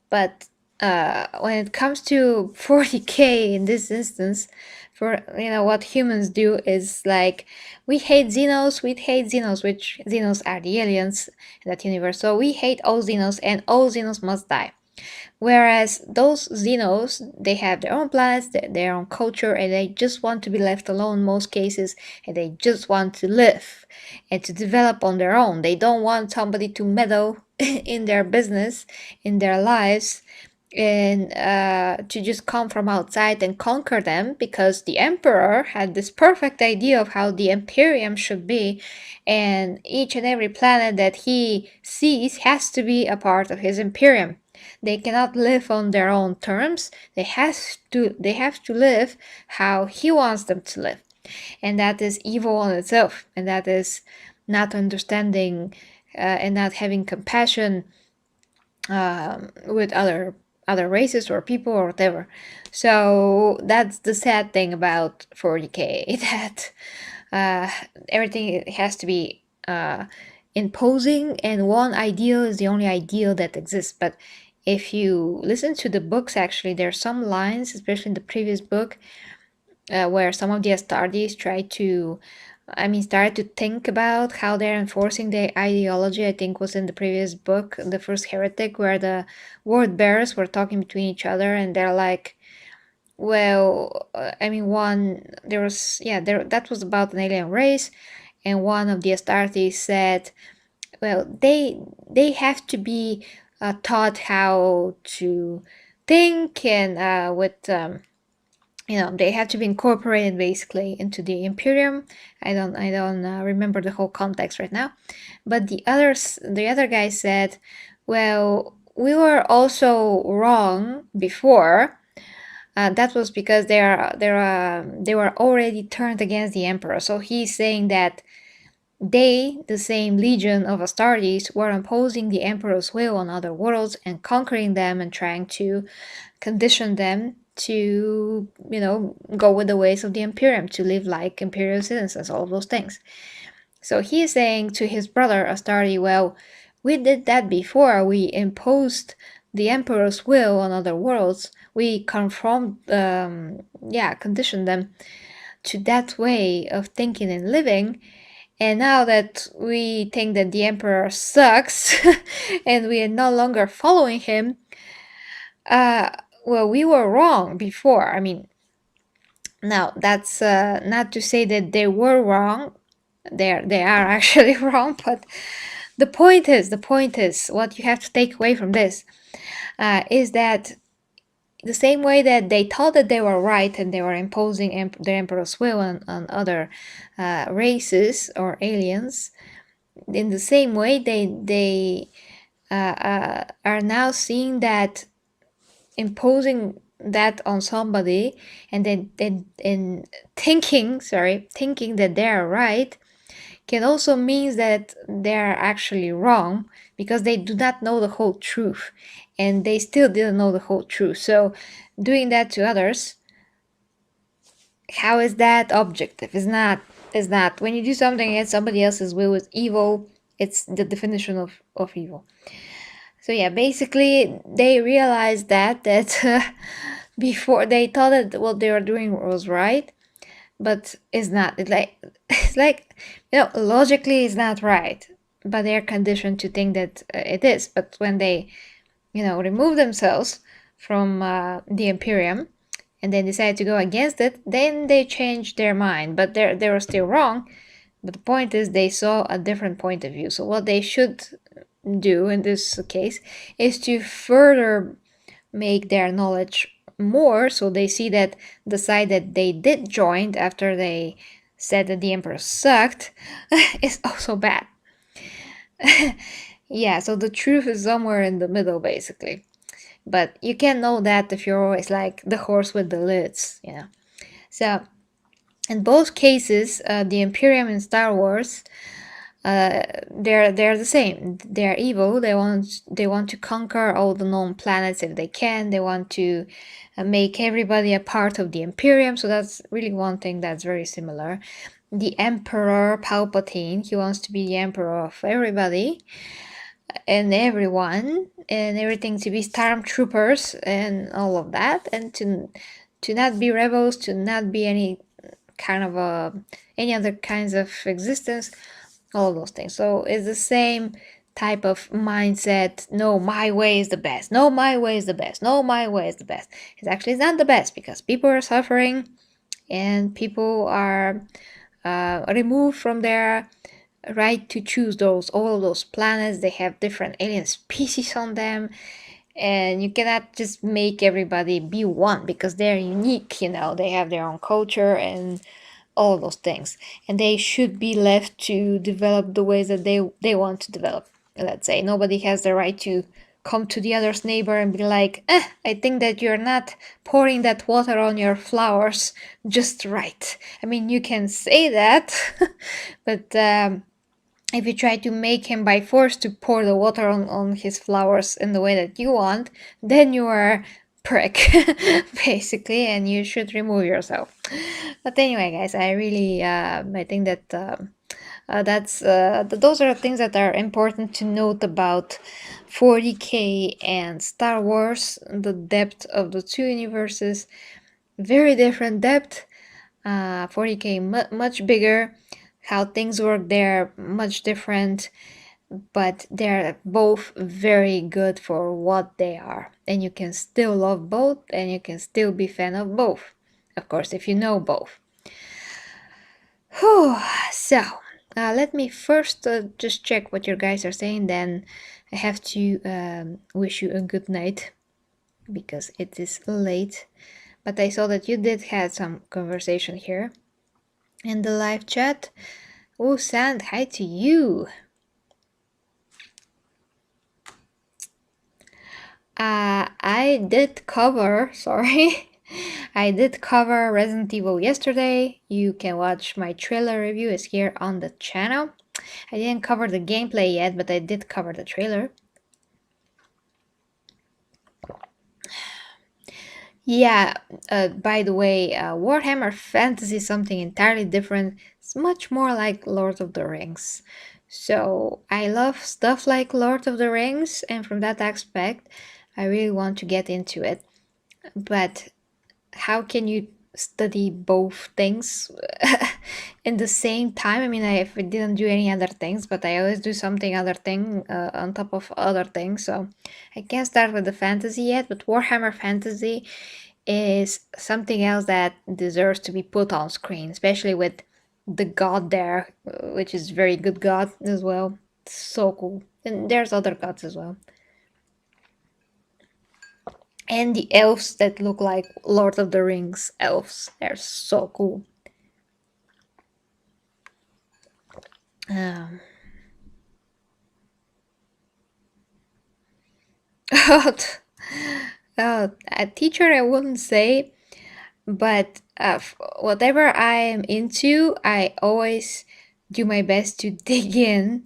But when it comes to 40K in this instance, for what humans do is like, we hate Xenos, which Xenos are the aliens in that universe. So we hate all Xenos, and all Xenos must die. Whereas those Xenos, they have their own planets, their own culture, and they just want to be left alone in most cases, and they just want to live and to develop on their own. They don't want somebody to meddle in their business, in their lives, and to just come from outside and conquer them, because the emperor had this perfect idea of how the Imperium should be, and each and every planet that he sees has to be a part of his Imperium. They cannot live on their own terms. They have to live how he wants them to live. And that is evil on itself. And that is not understanding and not having compassion with other races or people or whatever. So that's the sad thing about 40K, that uh, everything has to be imposing, and one ideal is the only ideal that exists. But if you listen to the books, actually, there are some lines, especially in the previous book, where some of the Astartes started to think about how they're enforcing their ideology. I think was in the previous book, The First Heretic, where the word bearers were talking between each other, and they're like, well, one, there was, yeah, there, that was about an alien race, and one of the Astartes said, well, they have to be taught how to think, and they have to be incorporated basically into the Imperium. I don't remember the whole context right now, but the other guy said, well, we were also wrong before. That was because they were already turned against the Emperor. So he's saying that they, the same legion of Astartes, were imposing the Emperor's will on other worlds and conquering them and trying to condition them to, go with the ways of the Imperium, to live like Imperial citizens, all of those things. So he is saying to his brother Astarte, well, we did that before. We imposed the Emperor's will on other worlds. We conditioned them to that way of thinking and living. And now that we think that the Emperor sucks and we are no longer following him, well, we were wrong before. Now that's not to say that they were wrong. They are actually wrong, but the point is what you have to take away from this is that the same way that they thought that they were right and they were imposing the Emperor's will on other races or aliens, in the same way they are now seeing that imposing that on somebody and then thinking that they're right can also means that they're actually wrong, because they do not know the whole truth, and they still didn't know the whole truth. So doing that to others, how is that objective? Is not when you do something against somebody else's will is evil. It's the definition of evil. So yeah, basically they realized that before they thought that what they were doing was right, but it's not. It's like logically it's not right, but they're conditioned to think that it is. But when they remove themselves from the Imperium and then decide to go against it, then they change their mind. But they were still wrong. But the point is they saw a different point of view. So what they should do in this case is to further make their knowledge more, so they see that the side that they did join after they said that the Emperor sucked is also bad. Yeah, so the truth is somewhere in the middle, basically. But you can't know that if you're always like the horse with the lids. So in both cases, the Imperium in Star Wars, they're the same. They're evil. They want to conquer all the known planets if they can. They want to make everybody a part of the Imperium. So that's really one thing that's very similar. The Emperor Palpatine, he wants to be the emperor of everybody and everyone and everything, to be stormtroopers and all of that, and to not be rebels, to not be any kind of any other kinds of existence, all those things. So it's the same type of mindset. No, my way is the best. No, my way is the best. No, my way is the best. It's actually not the best because people are suffering and people are removed from their right to choose those all of those planets. They have different alien species on them, and you cannot just make everybody be one because they're unique. They have their own culture and all of those things, and they should be left to develop the ways that they want to develop. Let's say nobody has the right to come to the other's neighbor and be like, I think that you're not pouring that water on your flowers just right. I mean, you can say that, but if you try to make him by force to pour the water on his flowers in the way that you want, then you are prick, basically, and you should remove yourself. But anyway, guys, I think that those are things that are important to note about 40K and Star Wars. The depth of the two universes, very different depth. 40K much bigger. How things work there much different, but they're both very good for what they are, and you can still love both, and you can still be fan of both, of course, if you know both. Whew. So let me first just check what your guys are saying, then I have to wish you a good night because it is late. But I saw that you did have some conversation here in the live chat. Oh, Sand, hi to you. I did cover, sorry, I did cover Resident Evil yesterday. You can watch my trailer review, is here on the channel. I didn't cover the gameplay yet, but I did cover the trailer. Yeah, by the way, Warhammer Fantasy is something entirely different. It's much more like Lord of the Rings. So I love stuff like Lord of the Rings, and from that aspect, I really want to get into it. But how can you study both things in the same time? I mean, I didn't do any other things, but I always do something other thing on top of other things. So I can't start with the fantasy yet, but Warhammer Fantasy is something else that deserves to be put on screen, especially with the god there, which is very good god as well. So cool. And there's other gods as well. And the elves that look like Lord of the Rings elves. They're so cool. Um, a teacher, I wouldn't say, but whatever I am into, I always do my best to dig in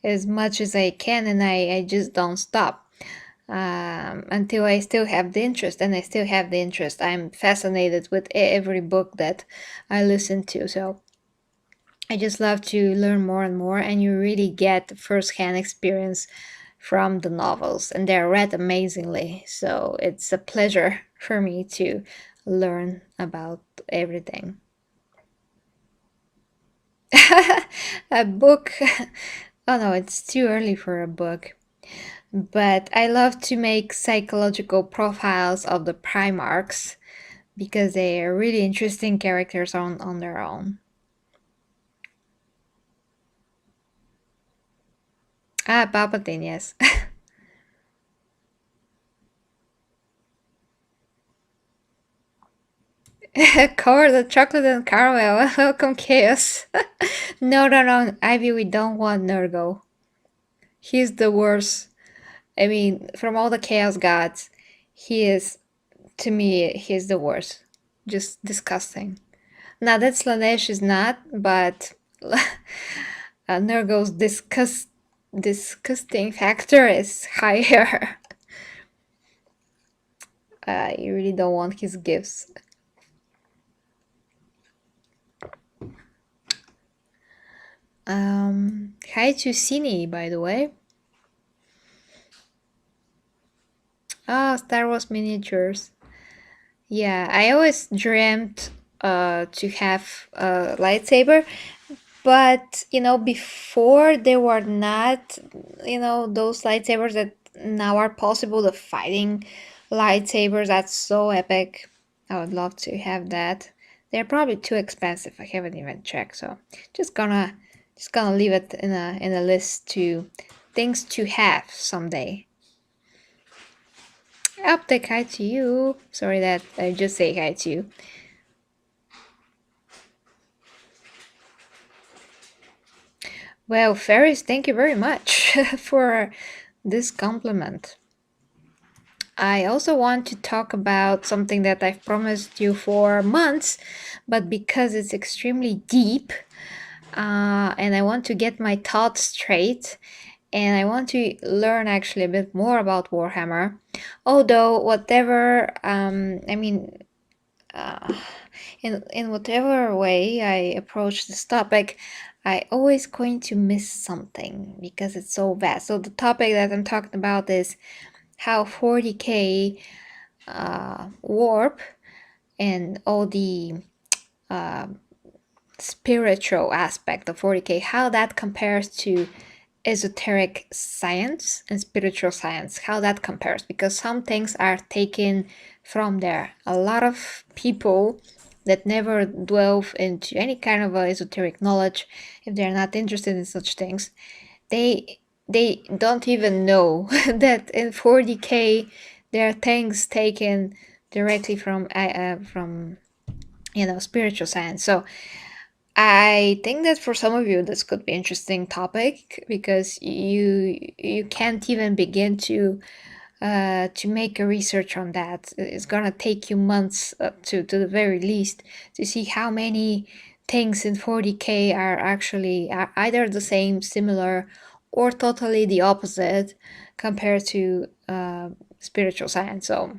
as much as I can, and I just don't stop until I still have the interest, and I still have the interest. I'm fascinated with every book that I listen to, so I just love to learn more and more, and you really get first-hand experience from the novels, and they're read amazingly. So it's a pleasure for me to learn about everything. A book. Oh no, it's too early for a book. But I love to make psychological profiles of the Primarchs because they are really interesting characters on their own. Ah, Palpatine, yes. Cover the chocolate and caramel. Welcome, chaos. No, no, no, Ivy, we don't want Nurgle. He's the worst. I mean, from all the chaos gods, he is, to me, he's the worst. Just disgusting. Now, that Slanesh is not, but Nurgle's disgusting factor is higher. You really don't want his gifts. Hi to Cine, by the way. Oh, Star Wars miniatures. Yeah, I always dreamt to have a lightsaber. But before they were not, those lightsabers that now are possible, the fighting lightsabers, that's so epic. I would love to have that. They're probably too expensive. I haven't even checked, so just gonna just gonna leave it in a list to things to have someday. Uptake, hi to you. Sorry that I just say hi to you. Well, Ferris, thank you very much for this compliment. I also want to talk about something that I've promised you for months, but because it's extremely deep, and I want to get my thoughts straight, and I want to learn actually a bit more about Warhammer. Although, whatever, uh, in whatever way I approach this topic, I always going to miss something because it's so vast. So the topic that I'm talking about is how 40k warp and all the uh, spiritual aspect of 40k, how that compares to esoteric science and spiritual science, how that compares, because some things are taken from there. A lot of people that never delve into any kind of esoteric knowledge, if they're not interested in such things, they they don't even know that in 40k there are things taken directly from spiritual science. So I think that for some of you this could be interesting topic because you can't even begin to make a research on that. It's gonna take you months, to the very least, to see how many things in 40k are actually either the same, similar, or totally the opposite compared to spiritual science. So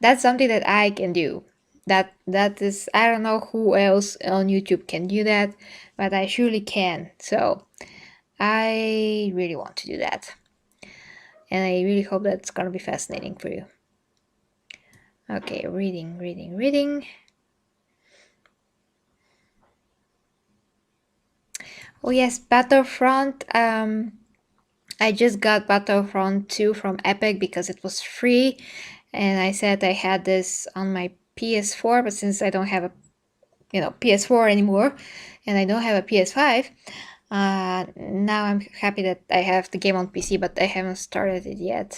that's something that I can do. That is, I don't know who else on YouTube can do that, but I surely can. So I really want to do that, and I really hope that's gonna be fascinating for you. Okay, reading. Oh yes, Battlefront. I just got Battlefront 2 from Epic because it was free, and I said I had this on my PS4, but since I don't have a PS4 anymore, and I don't have a PS5, now I'm happy that I have the game on PC, but I haven't started it yet.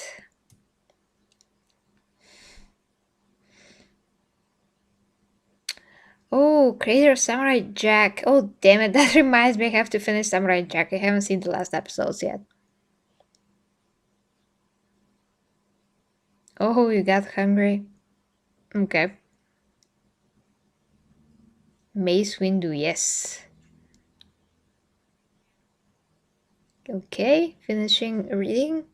Oh, Creator Samurai Jack. Oh, damn it. That reminds me, I have to finish Samurai Jack. I haven't seen the last episodes yet. Oh, you got hungry? Okay. Mace Windu, yes. Okay, finishing reading.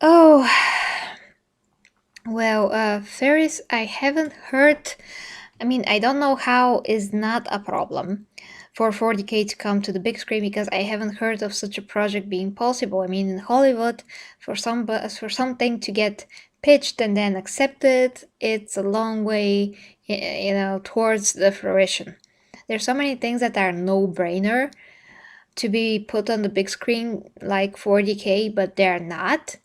Oh, well, Ferris, I haven't heard. I mean, I don't know how is not a problem for 40k to come to the big screen because I haven't heard of such a project being possible. I mean, in Hollywood, for something to get pitched and then accepted, it's a long way, towards the fruition. There's so many things that are no-brainer to be put on the big screen like 40k, but they're not.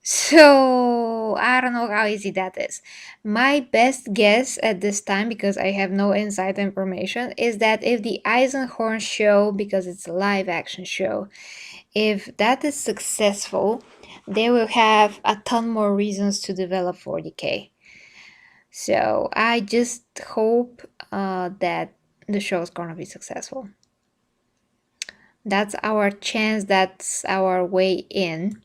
So I don't know how easy that is. My best guess at this time, because I have no inside information, is that if the Eisenhorn show, because it's a live action show, if that is successful, they will have a ton more reasons to develop 40k. So I just hope that the show is gonna be successful. That's our chance, that's our way in,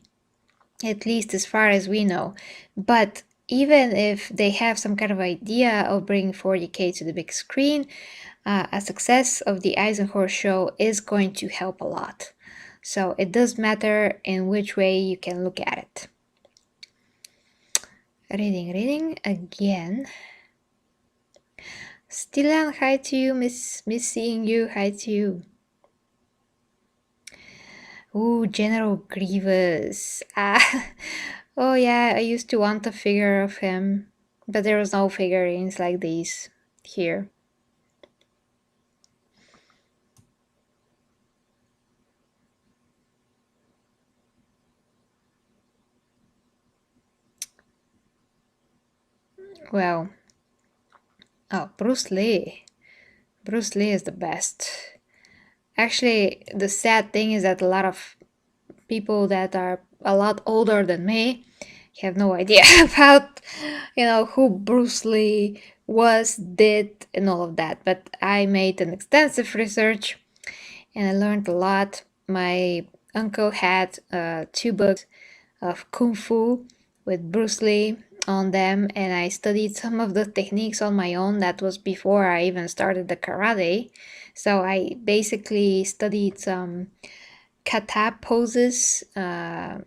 at least as far as we know. But even if they have some kind of idea of bringing 40k to the big screen, a success of the Eisenhower show is going to help a lot. So it does matter in which way you can look at it. Reading again. Stilan, hi to you. Miss seeing you. Hi to you. Ooh, General Grievous. Ah, oh yeah, I used to want a figure of him, but there was no figurines like these here. Well, oh, Bruce Lee. Bruce Lee is the best. Actually, the sad thing is that a lot of people that are a lot older than me have no idea about, who Bruce Lee was, did, and all of that. But I made an extensive research and I learned a lot. My uncle had two books of Kung Fu with Bruce Lee on them, and I studied some of the techniques on my own. That was before I even started the karate. So I basically studied some kata poses. I'm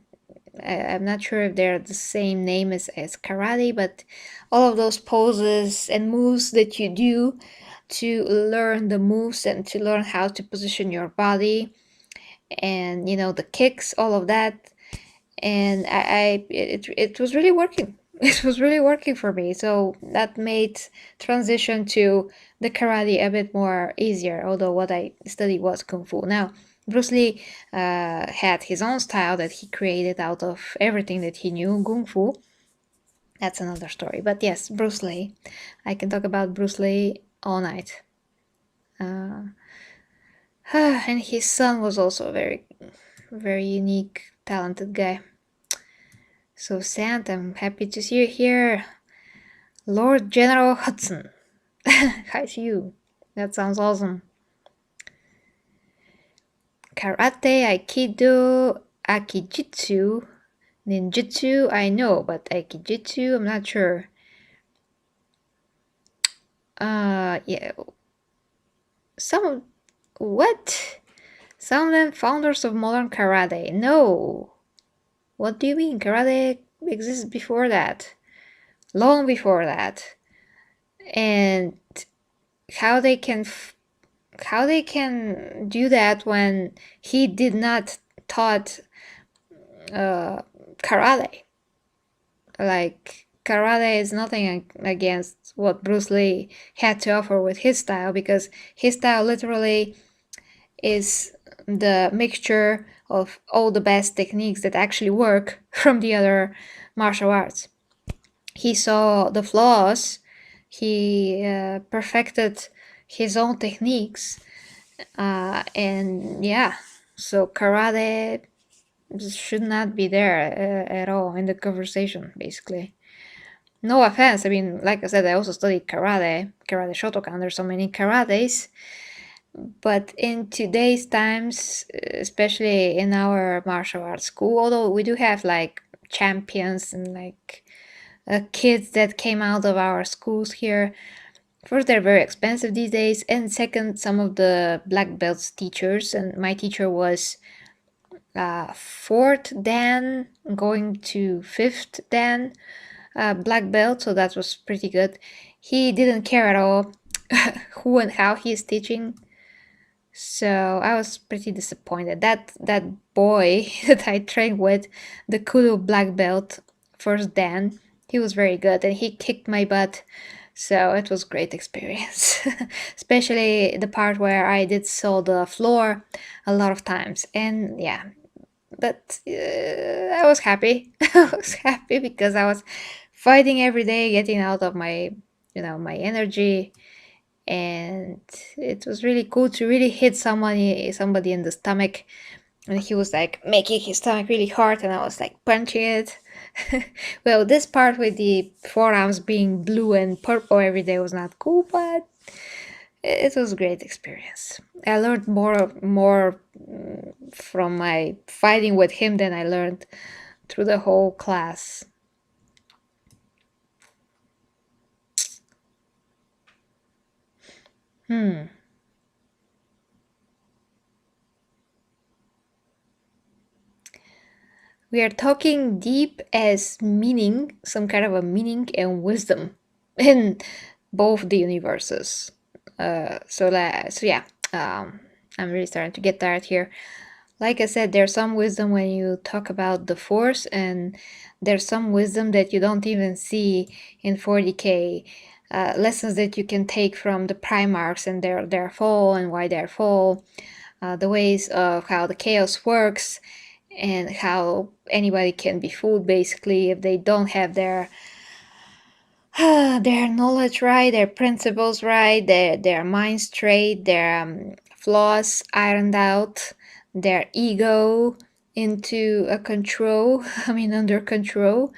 not sure if they're the same name as karate, but all of those poses and moves that you do to learn the moves and to learn how to position your body and the kicks, all of that. And it was really working. It was really working for me. So that made transition to the karate a bit more easier. Although what I studied was kung fu. Now Bruce Lee had his own style that he created out of everything that he knew. Kung fu. That's another story. But yes, Bruce Lee. I can talk about Bruce Lee all night. Uh, and his son was also a very, very unique, talented guy. So, Sant, I'm happy to see you here. Lord General Hudson. Hi to you. That sounds awesome. Karate, Aikido, Akijitsu, Ninjutsu, I know, but Aikijitsu, I'm not sure. Yeah. Some. What? Some of them founders of modern karate. No. What do you mean? Karate exists before that. Long before that. And how they can how they can do that when he did not taught karate. Like karate is nothing against what Bruce Lee had to offer with his style, because his style literally is the mixture of all the best techniques that actually work from the other martial arts. He saw the flaws, he perfected his own techniques, and yeah, so karate should not be there at all in the conversation, basically. No offense, I mean, like I said, I also studied karate Shotokan. There's so many karates, but in today's times, especially in our martial arts school, although we do have like champions and like kids that came out of our schools here. First, they're very expensive these days, and second, some of the black belts teachers, and my teacher was fourth dan going to fifth dan black belt, so that was pretty good. He didn't care at all who and how he is teaching, so I was pretty disappointed. That boy that I trained with, the kudo black belt first dan, he was very good and he kicked my butt. So it was great experience, especially the part where I did saw the floor a lot of times. And yeah, but I was happy. I was happy because I was fighting every day, getting out of my, my energy, and it was really cool to really hit somebody in the stomach, and he was like making his stomach really hard, and I was like punching it. Well, this part with the forearms being blue and purple every day was not cool, but it was a great experience. I learned more from my fighting with him than I learned through the whole class. Hmm. We are talking deep as meaning, some kind of a meaning and wisdom in both the universes. So yeah, I'm really starting to get tired here. like I said, there's some wisdom when you talk about the Force, and there's some wisdom that you don't even see in 40K. Lessons that you can take from the Primarchs and their fall and why they're fall, the ways of how the chaos works, and how anybody can be fooled basically if they don't have their their knowledge right, their principles right, their mind straight, their flaws ironed out, their ego into a control, I mean, under control.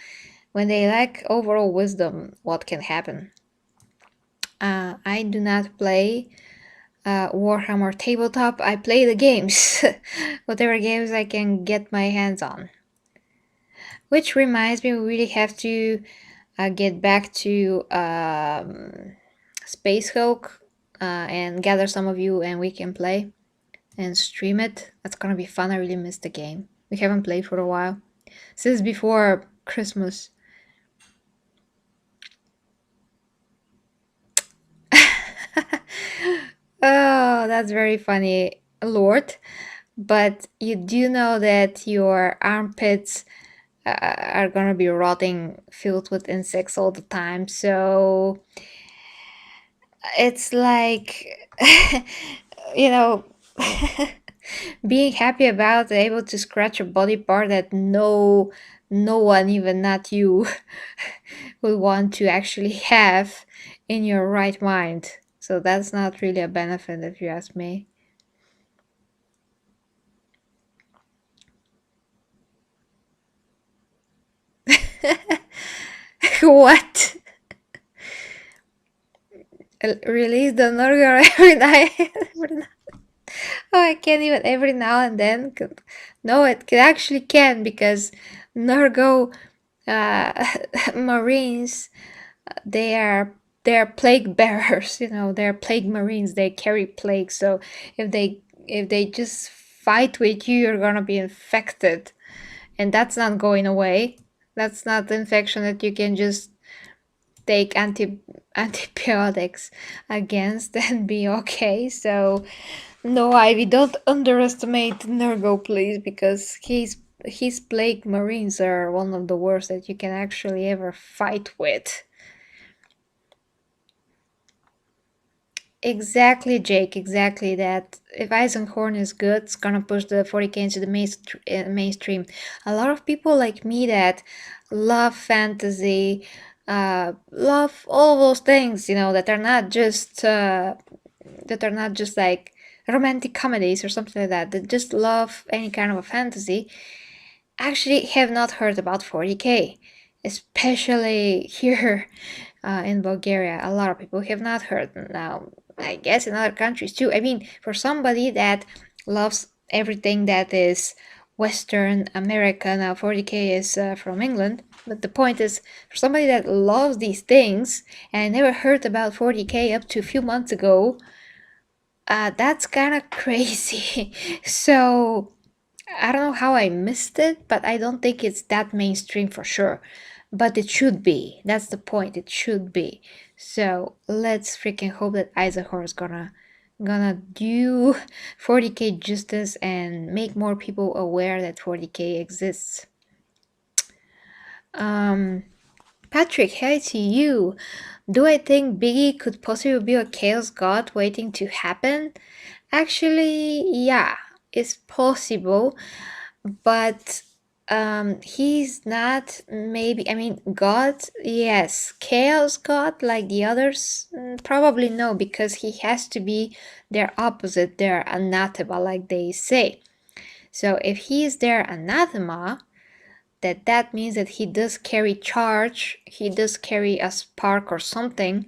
When they lack overall wisdom, what can happen? I do not play Warhammer tabletop. I play the games, whatever games I can get my hands on. Which reminds me, we really have to get back to Space Hulk and gather some of you and we can play and stream it. That's gonna be fun. I really missed the game. We haven't played for a while. Since before Christmas. Oh, that's very funny, Lord. But you do know that your armpits are gonna be rotting, filled with insects all the time. So it's like, you know, being happy about able to scratch a body part that no one, even not you, would want to actually have in your right mind. So that's not really a benefit if you ask me. What? Release the Norgor every night? Oh, I can't even every now and then. No, it actually can, because Norgo uh, Marines, they are they're plague bearers. They're plague Marines. They carry plague. So if they just fight with you, you're gonna be infected, and that's not going away. That's not the infection that you can just take antibiotics against and be okay. So no, Ivy, don't underestimate Nergo, please, because his plague marines are one of the worst that you can actually ever fight with. Exactly, Jake, exactly that. If Eisenhorn is good, it's gonna push the 40K into the mainstream. A lot of people like me that love fantasy, love all those things, that are not just like romantic comedies or something like that just love any kind of a fantasy, actually have not heard about 40K, especially here in Bulgaria. A lot of people have not heard. Now, I guess in other countries too. I mean, for somebody that loves everything that is Western America, now 40K is from England, but the point is, for somebody that loves these things and never heard about 40K up to a few months ago, that's kind of crazy. So I don't know how I missed it, but I don't think it's that mainstream for sure. But it should be. That's the point. It should be. So let's freaking hope that Eisenhower is gonna do 40K justice and make more people aware that 40K exists. Patrick, hey to you. Do I think Biggie could possibly be a chaos god waiting to happen? Actually, yeah, it's possible, but he's not, maybe, I mean, god, yes. Chaos god like the others, probably no, because he has to be their opposite, their anathema, like they say. So if he is their anathema, that means that he does carry charge, he does carry a spark or something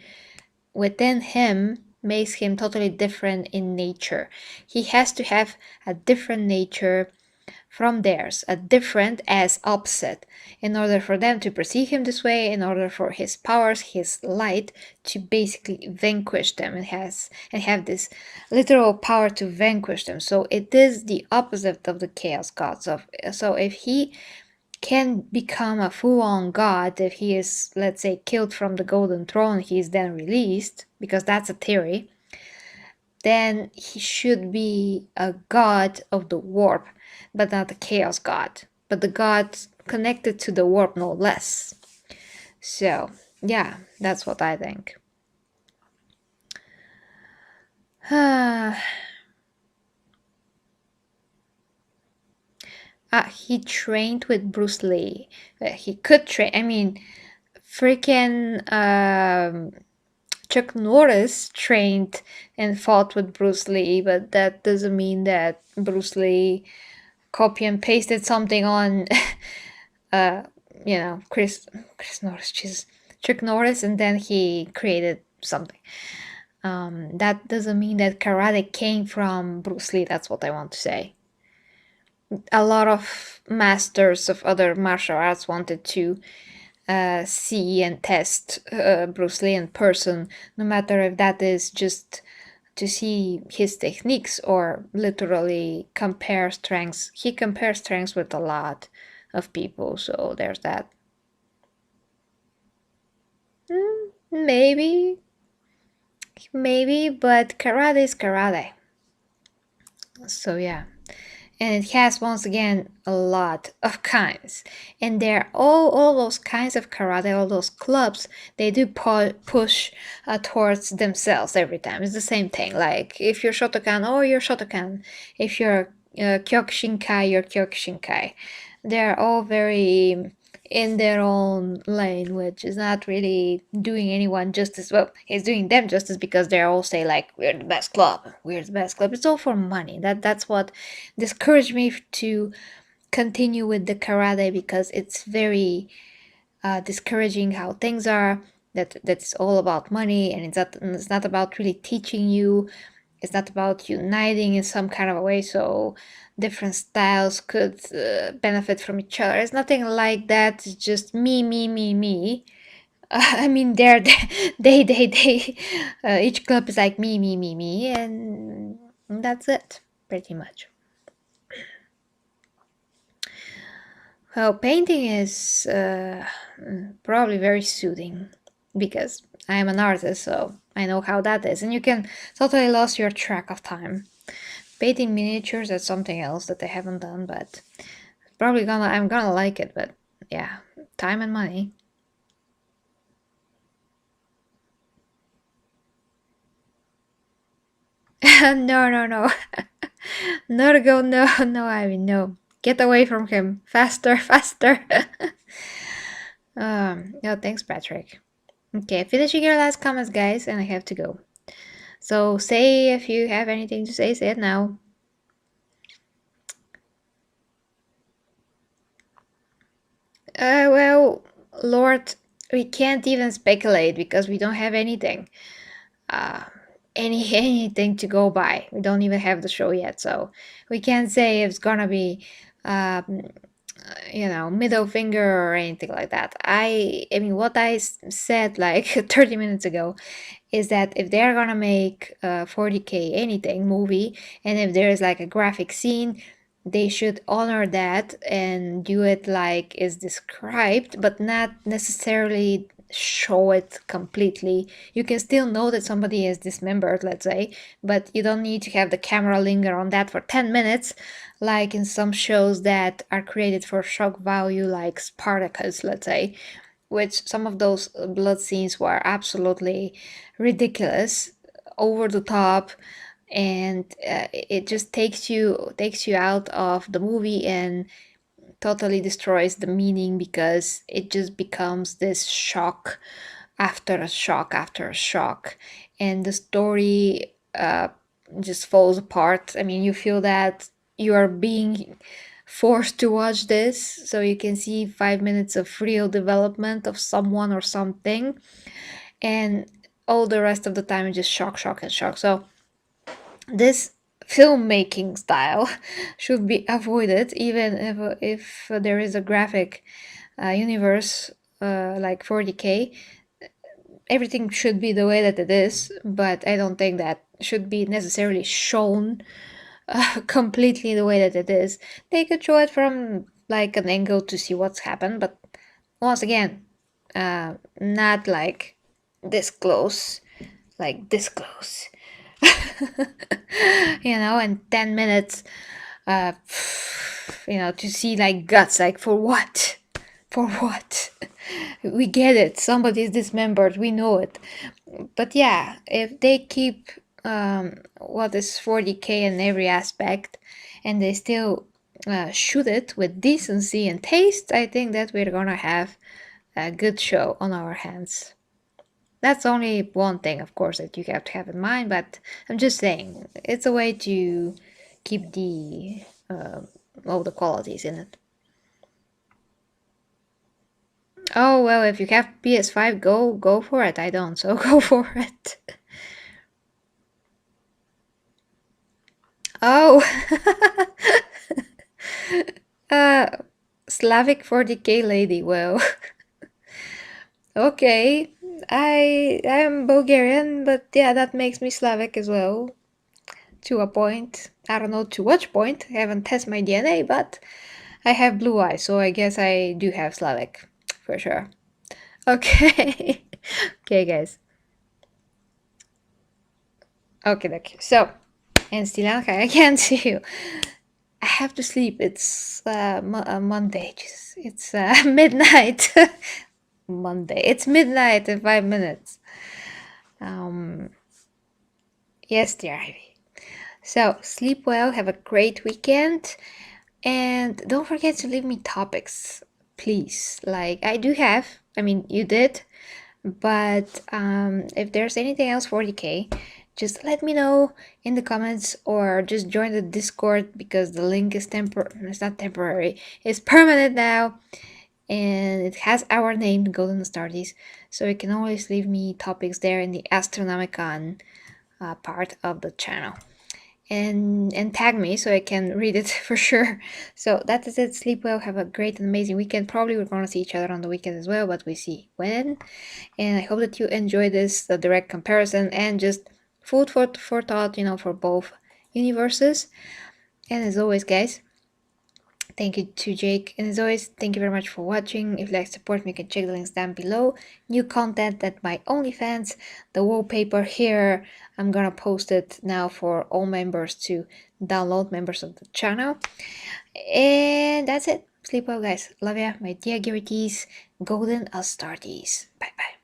within him, makes him totally different in nature. He has to have a different nature from theirs, a different as opposite, in order for them to perceive him this way, in order for his powers, his light, to basically vanquish them, and have this literal power to vanquish them. So it is the opposite of the chaos god. So if he can become a full-on god, if he is, let's say, killed from the golden throne, he is then released, because that's a theory, then he should be a god of the warp, but not a chaos god, but the god connected to the warp, no less. So, yeah, that's what I think. He trained with Bruce Lee. He could train. I mean, freaking Chuck Norris trained and fought with Bruce Lee, but that doesn't mean that Bruce Lee copy and pasted something on, uh, Chris Norris, Jesus, Chuck Norris, and then he created something. That doesn't mean that karate came from Bruce Lee. That's what I want to say. A lot of masters of other martial arts wanted to see and test Bruce Lee in person, no matter if that is just to see his techniques or literally compare strengths. He compares strengths with a lot of people, so there's that. Maybe, maybe, but karate is karate. So yeah. And it has once again a lot of kinds, and they're all those kinds of karate, all those clubs, they do push towards themselves every time. It's the same thing, like if you're Shotokan, oh, you're Shotokan, if you're Kyokushinkai, you're Kyokushinkai. They're all very in their own lane, which is not really doing anyone justice. Well, it's doing them justice because they're all say like we're the best club, we're the best club. It's all for money. That's what discouraged me to continue with the karate, because it's very discouraging how things are. That's all about money, and it's not about really teaching you. It's not about uniting in some kind of a way, so different styles could benefit from each other. It's nothing like that. It's just me, me, me, me. I mean, they. Each club is like me, me, me, me, and that's it, pretty much. Well, painting is probably very soothing because I am an artist, so I know how that is, and you can totally lose your track of time. Painting miniatures, that's something else that I haven't done, but I'm gonna like it, but yeah, time and money. No, no, no. No to go, no, no, I mean, no. Get away from him. Faster, faster. Yeah, thanks, Patrick. Okay, finishing your last comments, guys, and I have to go. So say if you have anything to say it now. Well, Lord, we can't even speculate because we don't have anything. Uh, anything to go by. We don't even have the show yet, so we can't say if it's gonna be, um, middle finger or anything like that. I mean, what I said like 30 minutes ago is that if they're gonna make a 40K anything movie, and if there is like a graphic scene, they should honor that and do it like is described, but not necessarily show it completely. You can still know that somebody is dismembered, let's say, but you don't need to have the camera linger on that for 10 minutes, like in some shows that are created for shock value, like Spartacus, let's say, which some of those blood scenes were absolutely ridiculous, over the top, and it just takes you out of the movie and totally destroys the meaning, because it just becomes this shock after a shock after a shock, and the story just falls apart. I mean, you feel that you are being forced to watch this so you can see 5 minutes of real development of someone or something, and all the rest of the time is just shock, shock, and shock. So this filmmaking style should be avoided, even if there is a graphic universe like 40K. Everything should be the way that it is, but I don't think that should be necessarily shown completely the way that it is. They could show it from like an angle to see what's happened, but once again, not like this close, like this close. in 10 minutes, uh, to see like guts, like for what? For what? We get it. Somebody's dismembered. We know it. But yeah, if they keep what is 40K in every aspect and they still shoot it with decency and taste, I think that we're gonna have a good show on our hands. That's only one thing, of course, that you have to have in mind, but I'm just saying it's a way to keep all the qualities in it. Oh well, if you have PS5, go for it. I don't, so go for it. Oh, uh, Slavic 40K lady. Well, okay. I am Bulgarian, but yeah, that makes me Slavic as well. To a point. I don't know to which point. I haven't tested my DNA, but I have blue eyes, so I guess I do have Slavic for sure. Okay. Okay, guys. Okay. So, and Stilanka, I can't see you. I have to sleep. It's Monday. It's midnight. Monday. It's midnight in 5 minutes. Um, yes, dear Ivy. So, sleep well. Have a great weekend. And don't forget to leave me topics, please. Like, I do have. I mean, you did. But if there's anything else 40K, just let me know in the comments or just join the Discord because the link is it's not temporary, it's permanent now, and it has our name, the Golden Astartes, so you can always leave me topics there in the Astronomicon part of the channel. And tag me so I can read it for sure. So that is it. Sleep well, have a great and amazing weekend. Probably we're gonna see each other on the weekend as well, but we see when. And I hope that you enjoy this the direct comparison and just food for thought, for both universes. And as always, guys, thank you to Jake. And as always, thank you very much for watching. If you'd like to support me, you can check the links down below. New content at my OnlyFans. The wallpaper here, I'm gonna post it now for all members to download, members of the channel. And that's it. Sleep well, guys. Love ya, my dear G.t.e.r.my.fitness. Golden Astartes. Bye bye.